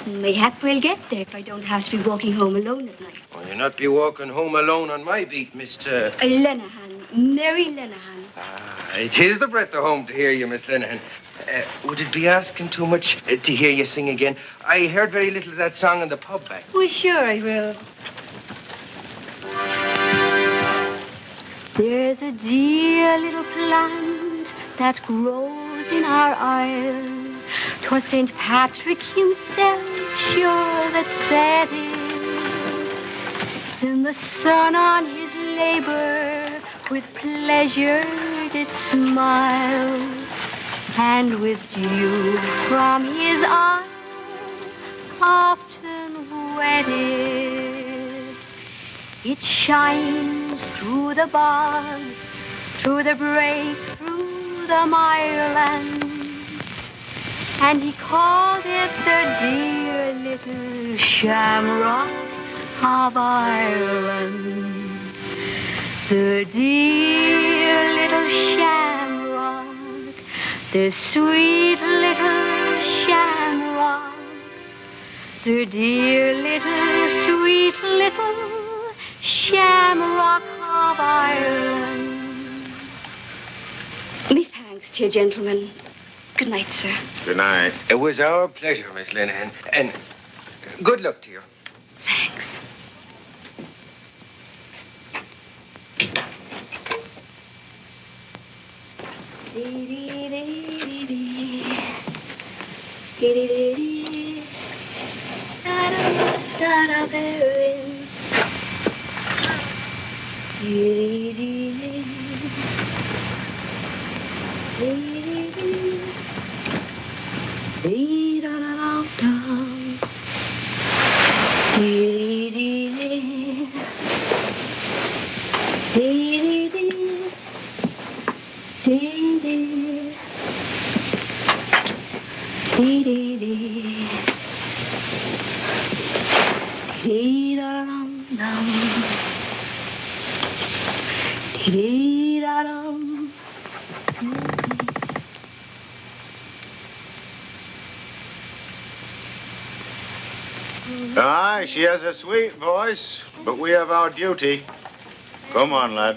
Mayhap we'll get there if I don't have to be walking home alone at night. Well, you'll not be walking home alone on my beat, Mr. Lenehan, Mary Lenehan. It is the breath of home to hear you, Miss Lenehan. Would it be asking too much to hear you sing again? I heard very little of that song in the pub back. Well, sure I will. There's a dear little plant that grows in our isle. 'Twas St. Patrick himself, sure, that said it. In the sun on his labor, with pleasure did smile, and with dew from his eye, often wetted. It shines through the bog, through the brake, through the mireland, and he called it the dear little shamrock of Ireland. The dear little shamrock, the sweet little shamrock, the dear little, sweet little shamrock of Ireland. Me thanks to you, gentlemen. Good night, sir. Good night. It was our pleasure, Miss Lenehan. And good luck to you. Thanks. Dee-da-dum. Aye, she has a sweet voice, but we have our duty. Come on, lad.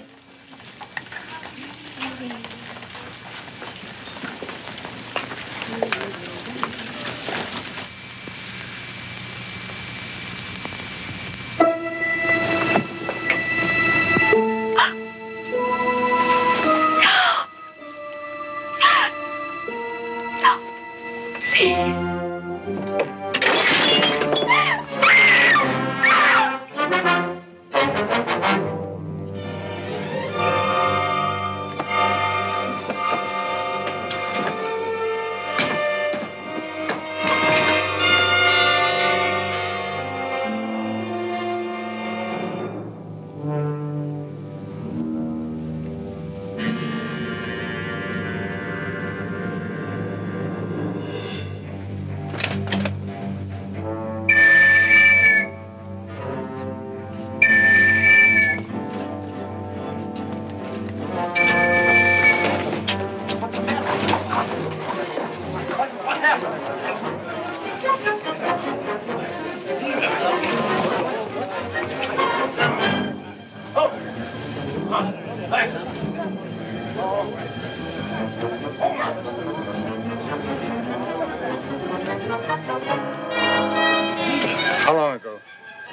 How long ago?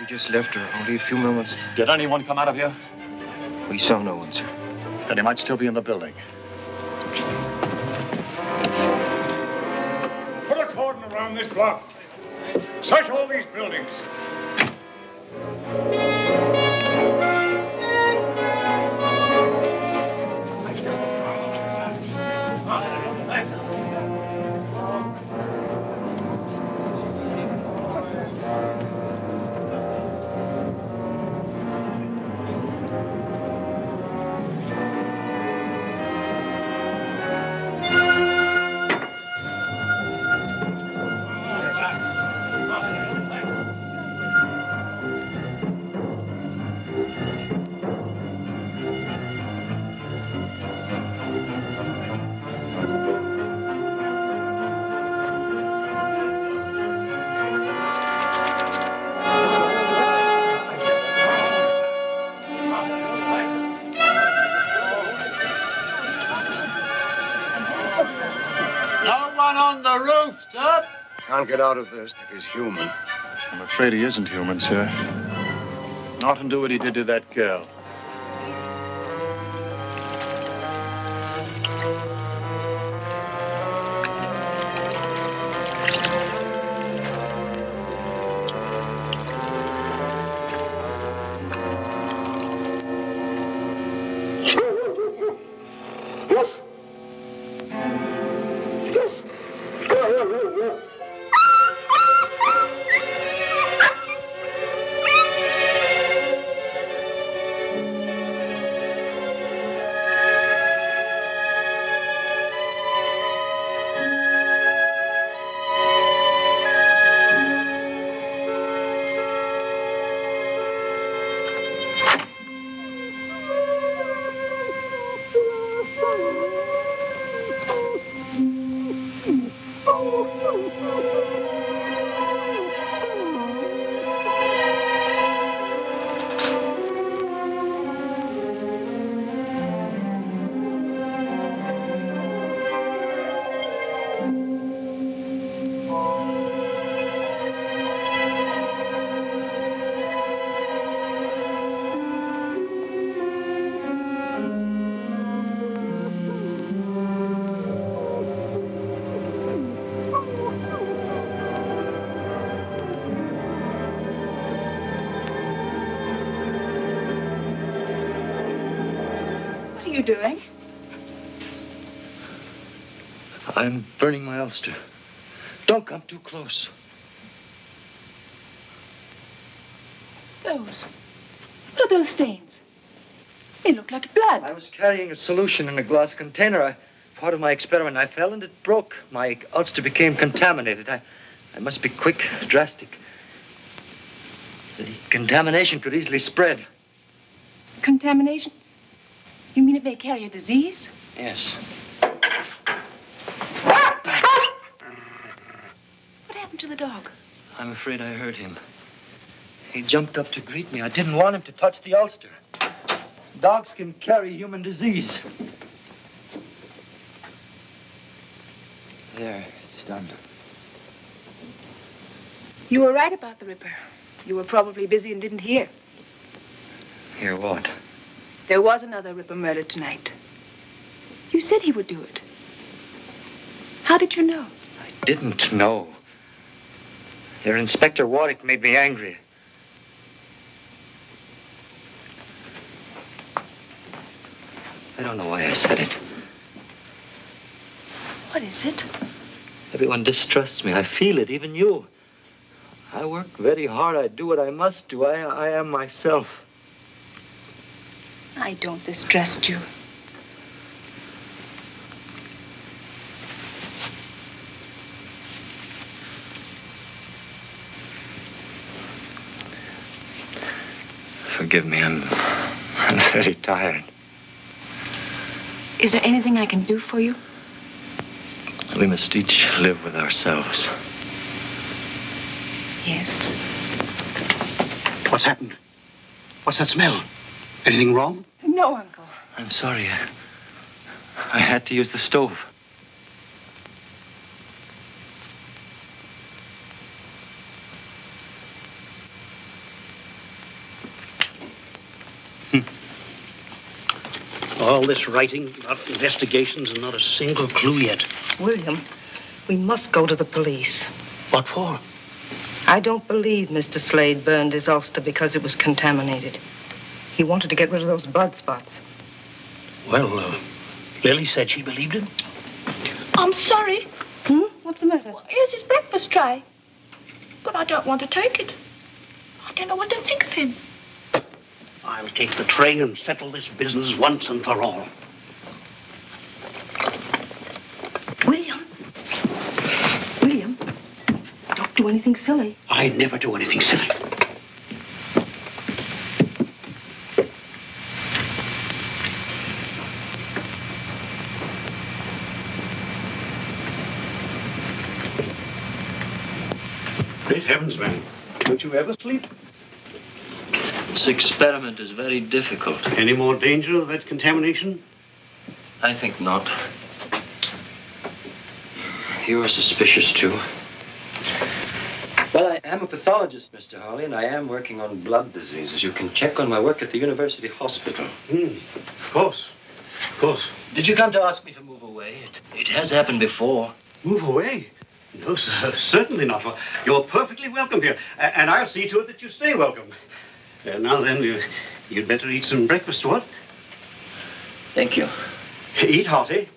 We just left her, only a few moments. Did anyone come out of here? We saw no one, sir. Then he might still be in the building. Put a cordon around this block. Search all these buildings. On the roof, sir. Can't get out of this if he's human. I'm afraid he isn't human, sir. Not and do what he did to that girl. What are you doing? I'm burning my ulster. Don't come too close. Those. What are those stains? They look like blood. I was carrying a solution in a glass container. Part of my experiment, I fell and it broke. My ulster became contaminated. I must be quick, drastic. The contamination could easily spread. Contamination? it may carry a disease? Yes. What happened to the dog? I'm afraid I hurt him. He jumped up to greet me. I didn't want him to touch the ulster. Dogs can carry human disease. There, it's done. You were right about the Ripper. You were probably busy and didn't hear. Hear what? There was another Ripper murdered tonight. You said he would do it. How did you know? I didn't know. Your Inspector Warwick made me angry. I don't know why I said it. What is it? Everyone distrusts me. I feel it, even you. I work very hard. I do what I must do. I am myself. I don't distrust you. Forgive me. I'm very tired. Is there anything I can do for you? We must each live with ourselves. Yes. What's happened? What's that smell? Anything wrong? No, Uncle. I'm sorry. I had to use the stove. All this writing about investigations and not a single clue yet. William, we must go to the police. What for? I don't believe Mr. Slade burned his ulster because it was contaminated. He wanted to get rid of those blood spots. Well, Lily said she believed him. I'm sorry. What's the matter? Well, here's his breakfast tray. But I don't want to take it. I don't know what to think of him. I'll take the tray and settle this business once and for all. William, don't do anything silly. I never do anything silly. Great heavens, man. Don't you ever sleep? This experiment is very difficult. Any more danger of that contamination? I think not. You are suspicious, too. Well, I am a pathologist, Mr. Harley, and I am working on blood diseases. You can check on my work at the University Hospital. Of course. Of course. Did you come to ask me to move away? It has happened before. Move away? No, sir, certainly not. You're perfectly welcome here, and I'll see to it that you stay welcome. Now then, you'd better eat some breakfast, what? Thank you. Eat hearty.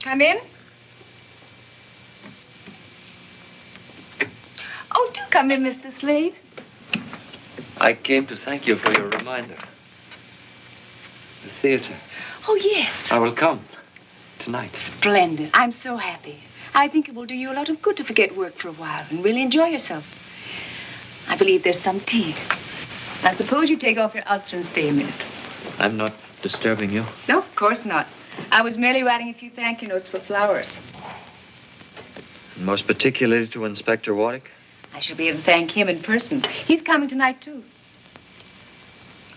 Come in. Oh, do come in, Mr. Slade. I came to thank you for your reminder. The theater. Oh, yes. I will come tonight. Splendid. I'm so happy. I think it will do you a lot of good to forget work for a while and really enjoy yourself. I believe there's some tea. Now, suppose you take off your ulster and stay a minute. I'm not disturbing you. No, of course not. I was merely writing a few thank you notes for flowers. And most particularly to Inspector Warwick. I shall be able to thank him in person. He's coming tonight, too.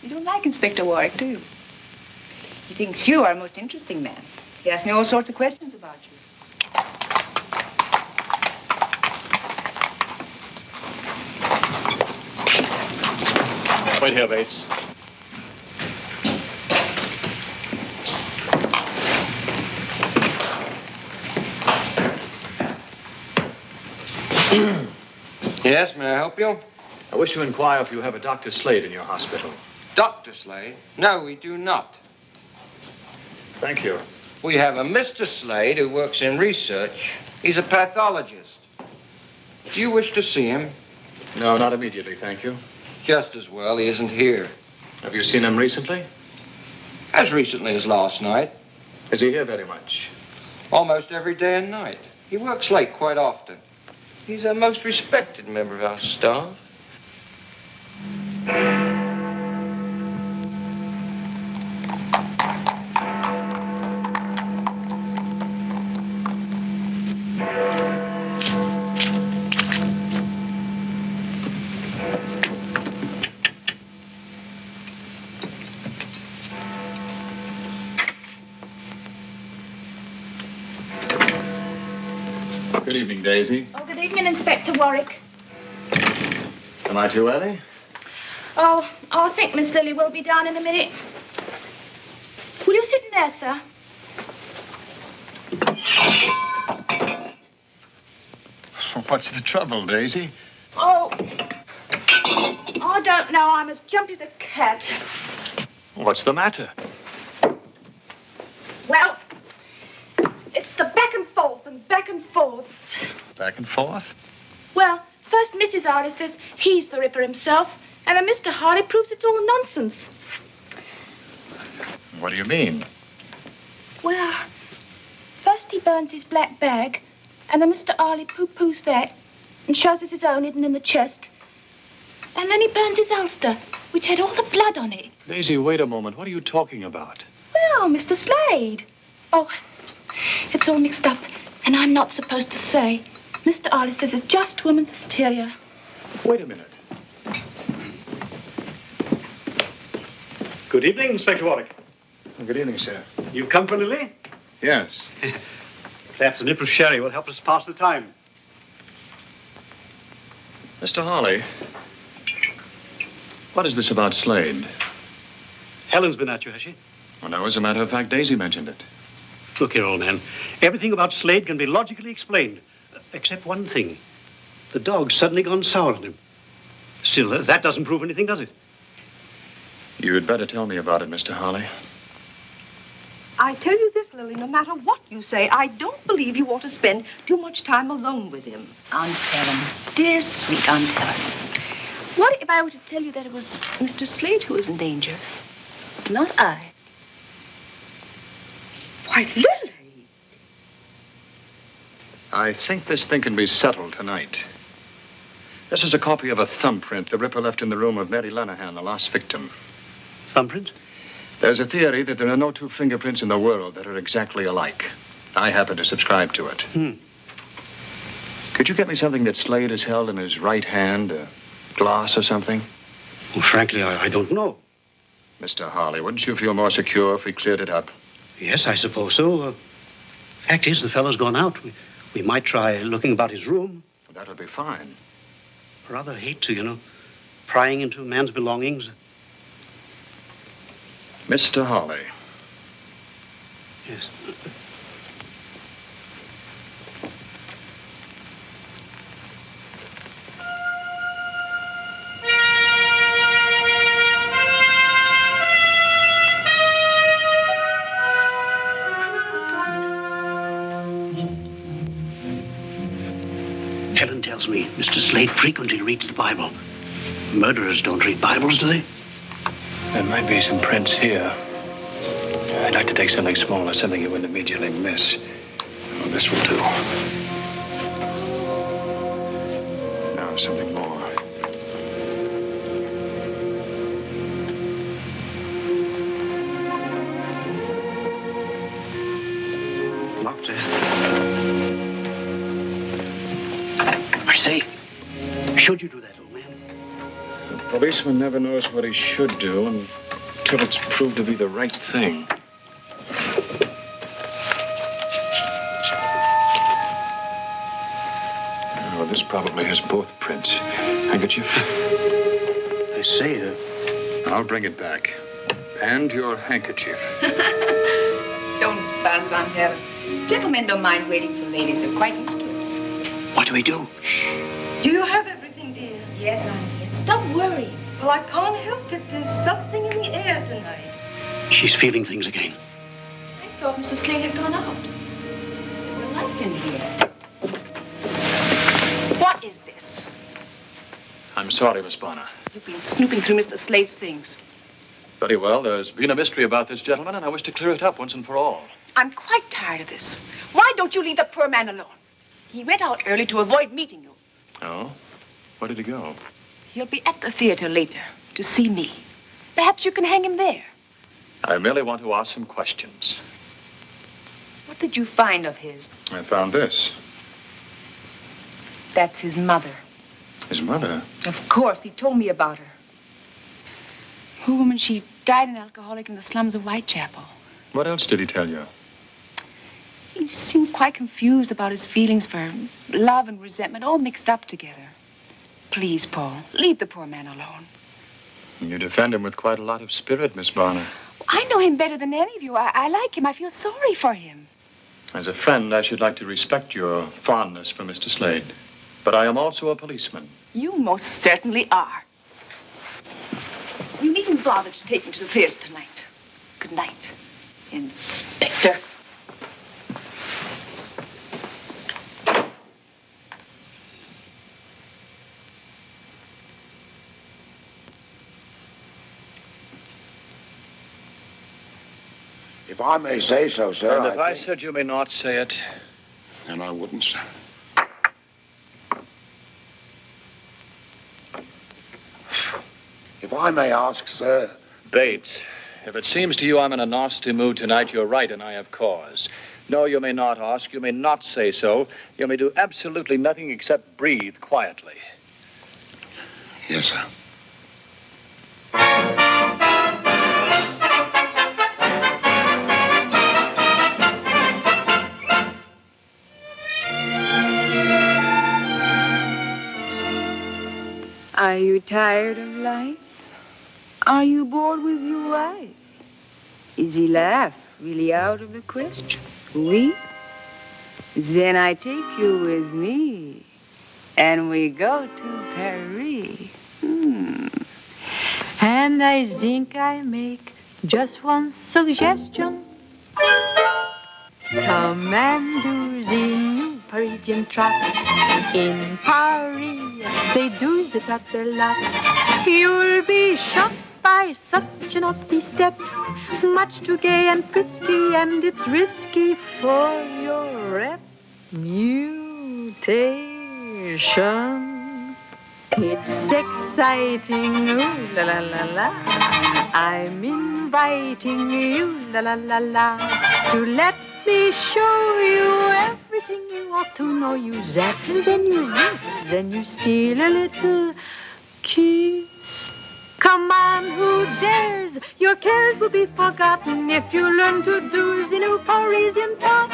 You don't like Inspector Warwick, do you? He thinks you are a most interesting man. He asked me all sorts of questions about you. Wait here, Bates. Yes, may I help you? I wish to inquire if you have a Dr. Slade in your hospital. Dr. Slade? No, we do not. Thank you. We have a Mr. Slade who works in research. He's a pathologist. Do you wish to see him? No, not immediately, thank you. Just as well, he isn't here. Have you seen him recently? As recently as last night. Is he here very much? Almost every day and night. He works late quite often. He's a most respected member of our staff. Good evening, Daisy. Oh, good evening, Inspector Warwick. Am I too early? Oh, I think Miss Lily will be down in a minute. Will you sit in there, sir? What's the trouble, Daisy? Oh, I don't know. I'm as jumpy as a cat. What's the matter? Well, it's the back and forth and back and forth. Back and forth? Well, first Mrs. Harley says he's the Ripper himself, and then Mr. Harley proves it's all nonsense. What do you mean? Well, first he burns his black bag, and then Mr. Harley poo-poos that and shows us his own hidden in the chest. And then he burns his ulster, which had all the blood on it. Daisy, wait a moment. What are you talking about? Well, Mr. Slade. Oh, it's all mixed up, and I'm not supposed to say. Mr. Harley says it's just woman's hysteria. Wait a minute. Good evening, Inspector Warwick. Good evening, sir. You've come for Lily? Yes. Perhaps a nip of sherry will help us pass the time. Mr. Harley, what is this about Slade? Helen's been at you, has she? Well, no, as a matter of fact, Daisy mentioned it. Look here, old man. Everything about Slade can be logically explained, except one thing. The dog's suddenly gone sour on him. Still, that doesn't prove anything, does it? You'd better tell me about it, Mr. Harley. I tell you this, Lily, no matter what you say, I don't believe you ought to spend too much time alone with him. Aunt Helen. Dear, sweet Aunt Helen. What if I were to tell you that it was Mr. Slade who was in danger, not I? Why, Lily! I think this thing can be settled tonight. This is a copy of a thumbprint the Ripper left in the room of Mary Lenehan, the last victim. Thumbprint? There's a theory that there are no two fingerprints in the world that are exactly alike. I happen to subscribe to it. Could you get me something that Slade has held in his right hand, a glass or something? Well, frankly, I don't know. Mr. Harley, wouldn't you feel more secure if we cleared it up? Yes, I suppose so. Fact is, the fellow's gone out. We might try looking about his room. That'll be fine. Rather hate to, prying into a man's belongings. Mr. Harley. Yes. Helen tells me Mr. Slade frequently reads the Bible. Murderers don't read Bibles, do they? There might be some prints here. I'd like to take something smaller, something you wouldn't immediately miss. Well, this will do. Now, something more. Locked it. I say, should you do that, old man? A policeman never knows what he should do until it's proved to be the right thing. Oh, this probably has both prints. Handkerchief? I say, I'll bring it back. And your handkerchief. Don't fuss, Aunt Helen. Gentlemen don't mind waiting for ladies. They're quite used to it. What do we do? Do you have everything, dear? Yes, Aunt, yes. Stop worrying. Well, I can't help it. There's something in the air tonight. She's feeling things again. thought Mr. Slade had gone out. There's a light in here. What is this? I'm sorry, Miss Bonner. You've been snooping through Mr. Slade's things. Very well. There's been a mystery about this gentleman, and I wish to clear it up once and for all. I'm quite tired of this. Why don't you leave the poor man alone? He went out early to avoid meeting you. Oh? Where did he go? He'll be at the theater later to see me. Perhaps you can hang him there. I merely want to ask some questions. What did you find of his? I found this. That's his mother. His mother? Of course, he told me about her. Poor woman, she died an alcoholic in the slums of Whitechapel. What else did he tell you? He seemed quite confused about his feelings for love and resentment, all mixed up together. Please, Paul, leave the poor man alone. You defend him with quite a lot of spirit, Miss Bonner. I know him better than any of you. I like him. I feel sorry for him. As a friend, I should like to respect your fondness for Mr. Slade. But I am also a policeman. You most certainly are. You needn't bother to take me to the theater tonight. Good night, Inspector. If I may say so, sir. And if I said you may not say it. And I wouldn't, sir. If I may ask, sir. Bates, if it seems to you I'm in a nasty mood tonight, you're right, and I have cause. No, you may not ask. You may not say so. You may do absolutely nothing except breathe quietly. Yes, sir. Are you tired of life? Are you bored with your wife? Is he laugh really out of the question? Oui? Then I take you with me, and we go to Paris. And I think I make just one suggestion. Come and do the new Parisian trot. In Paris, they do the trot a lot. You'll be shocked by such an naughty step. Much too gay and frisky, and it's risky for your reputation. It's exciting, ooh la la la la. I'm inviting you, la la la la, to let me show you everything you ought to know. You that, and then you this, then you steal a little kiss. Come on, who dares? Your cares will be forgotten if you learn to do the new Parisian trot.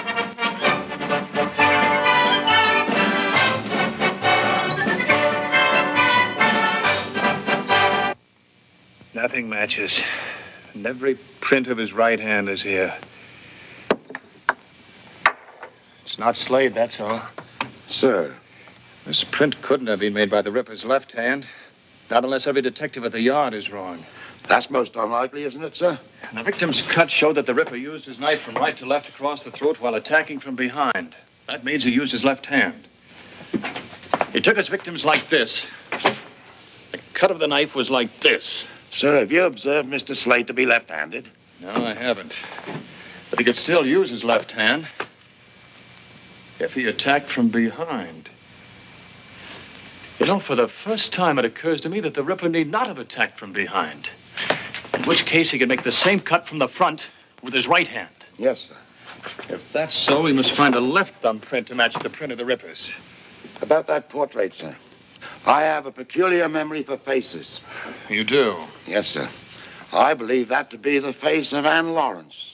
Nothing matches. And every print of his right hand is here. It's not Slade, that's all. Sir. This print couldn't have been made by the Ripper's left hand. Not unless every detective at the yard is wrong. That's most unlikely, isn't it, sir? And the victim's cut showed that the Ripper used his knife from right to left across the throat while attacking from behind. That means he used his left hand. He took his victims like this. The cut of the knife was like this. Sir, have you observed Mr. Slade to be left-handed? No, I haven't. But he could still use his left hand if he attacked from behind. You know, for the first time, it occurs to me that the Ripper need not have attacked from behind. In which case, he could make the same cut from the front with his right hand. Yes, sir. If that's so, we must find a left thumbprint to match the print of the Ripper's. About that portrait, sir. I have a peculiar memory for faces. You do? Yes, sir. I believe that to be the face of Anne Lawrence.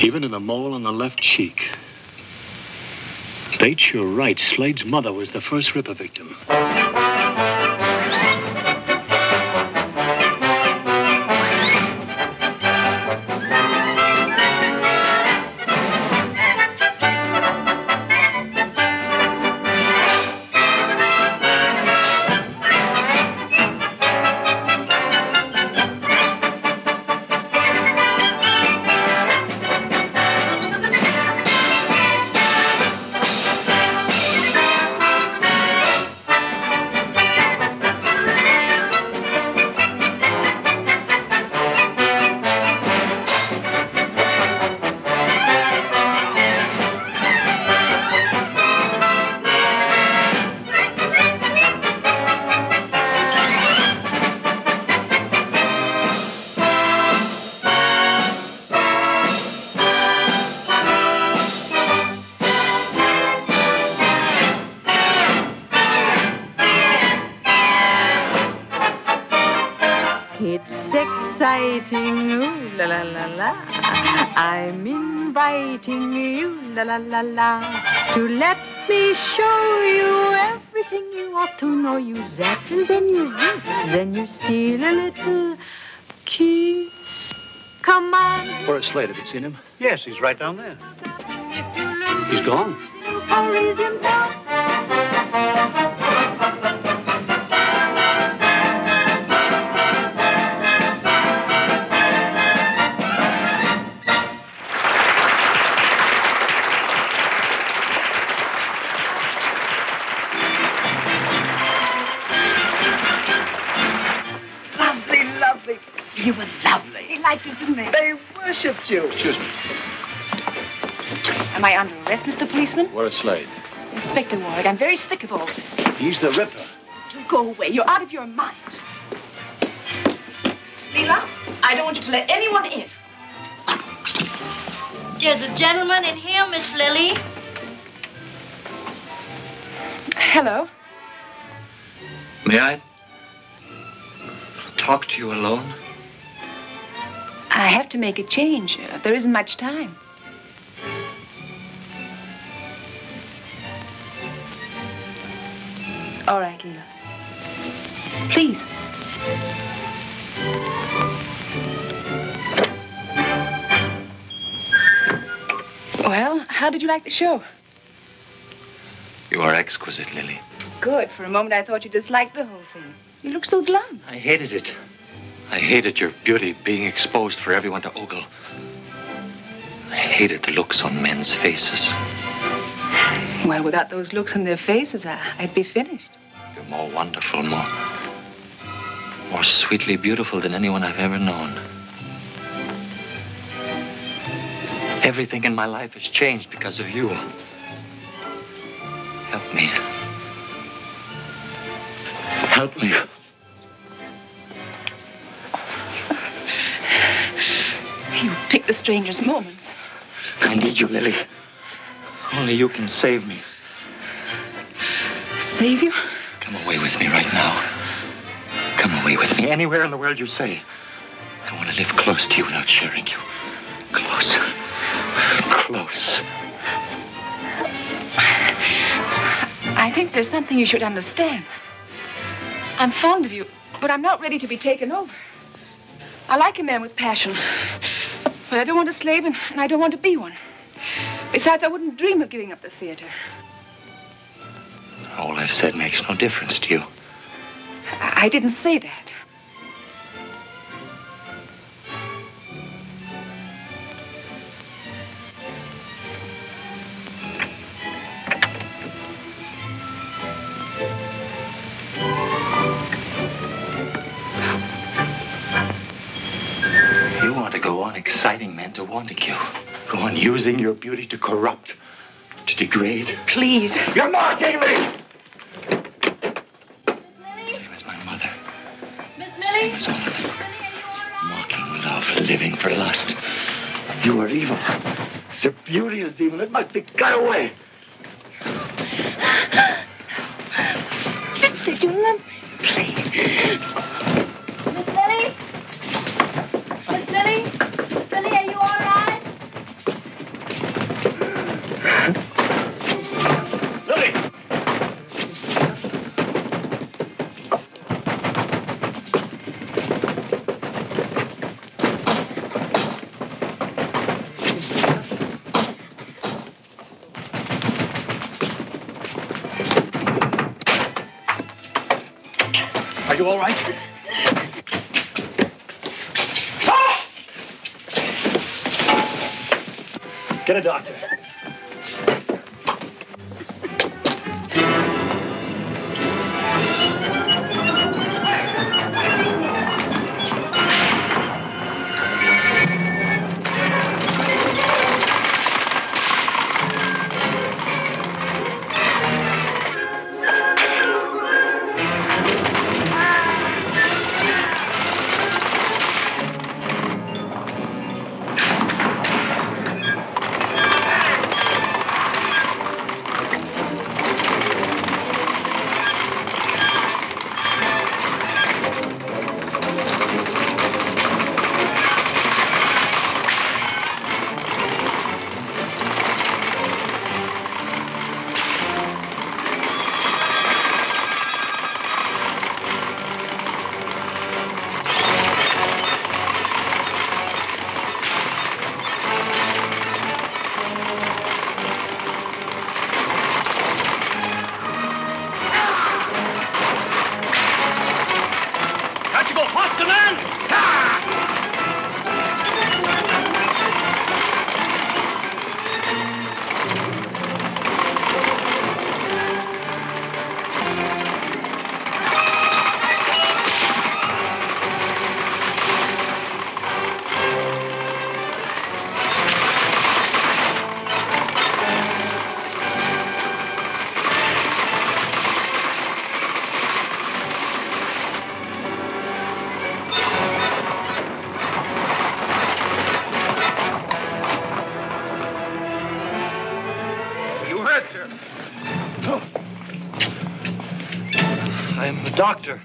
Even in the mole on the left cheek. Bates, you're right. Slade's mother was the first Ripper victim. It's exciting, ooh la la la la. I'm inviting you, la la la la, to let me show you everything you ought to know. You zap and then you this, then you steal a little kiss. Come on. Where's Slade? Have you seen him? Yes, he's right down there. He's gone. Parisian town. Lovely, lovely. You were lovely. They liked us, didn't they? They worshipped you. Excuse me. Am I under arrest, Mr. Policeman? Where's Slade? Inspector Warwick, I'm very sick of all this. He's the Ripper. Do go away. You're out of your mind. Leela, I don't want you to let anyone in. There's a gentleman in here, Miss Lily. Hello. May I talk to you alone? I have to make a change. There isn't much time. All right, Leela. Please. Well, how did you like the show? You are exquisite, Lily. Good. For a moment, I thought you disliked the whole thing. You look so glum. I hated it. I hated your beauty being exposed for everyone to ogle. I hated the looks on men's faces. Well, without those looks on their faces, I'd be finished. You're more wonderful, more sweetly beautiful than anyone I've ever known. Everything in my life has changed because of you. Help me. Help me. You pick the strangest moments. I need you, Lily. Only you can save me. Save you? Come away with me right now. Come away with me anywhere in the world you say. I want to live close to you without sharing you. Close. Close. I think there's something you should understand. I'm fond of you, but I'm not ready to be taken over. I like a man with passion, but I don't want a slave, and I don't want to be one. Besides, I wouldn't dream of giving up the theater. All I've said makes no difference to you. I didn't say that. You want to go on exciting men to wanting you. Go on using your beauty to corrupt, to degrade. Please. You're mocking me! Same as my mother. Same as all of them. Mocking love, living for lust. You are evil. Your beauty is evil. It must be cut away. Just said you love me. Please. Miss Lily? Miss Lily? Miss Lily, are you all right? Lily! Are you all right? Get a doctor. I'm the doctor.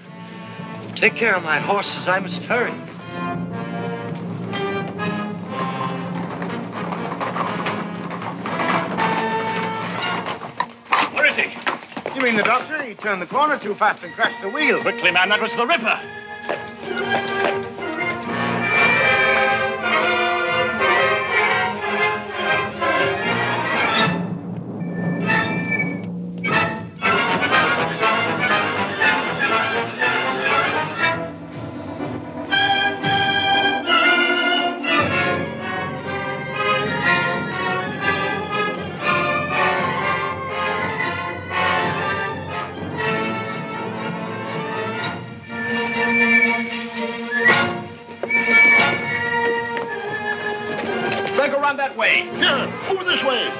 Take care of my horses. I must hurry. Where is he? You mean the doctor? He turned the corner too fast and crashed the wheel. Quickly, man, that was the Ripper. Circle round that way. Yeah, over this way.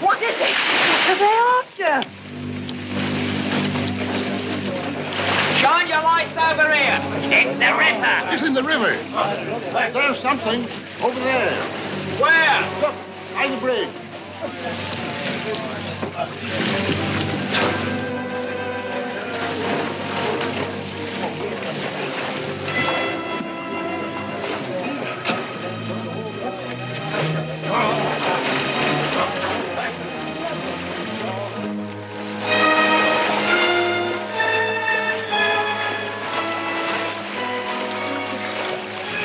What is it? What are they after? Shine your lights over here. It's the Ripper. It's in the river. There's something over there. Where? Look, by the bridge.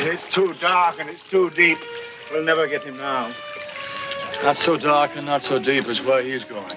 It's too dark and it's too deep. We'll never get him now. Not so dark and not so deep as where he's going.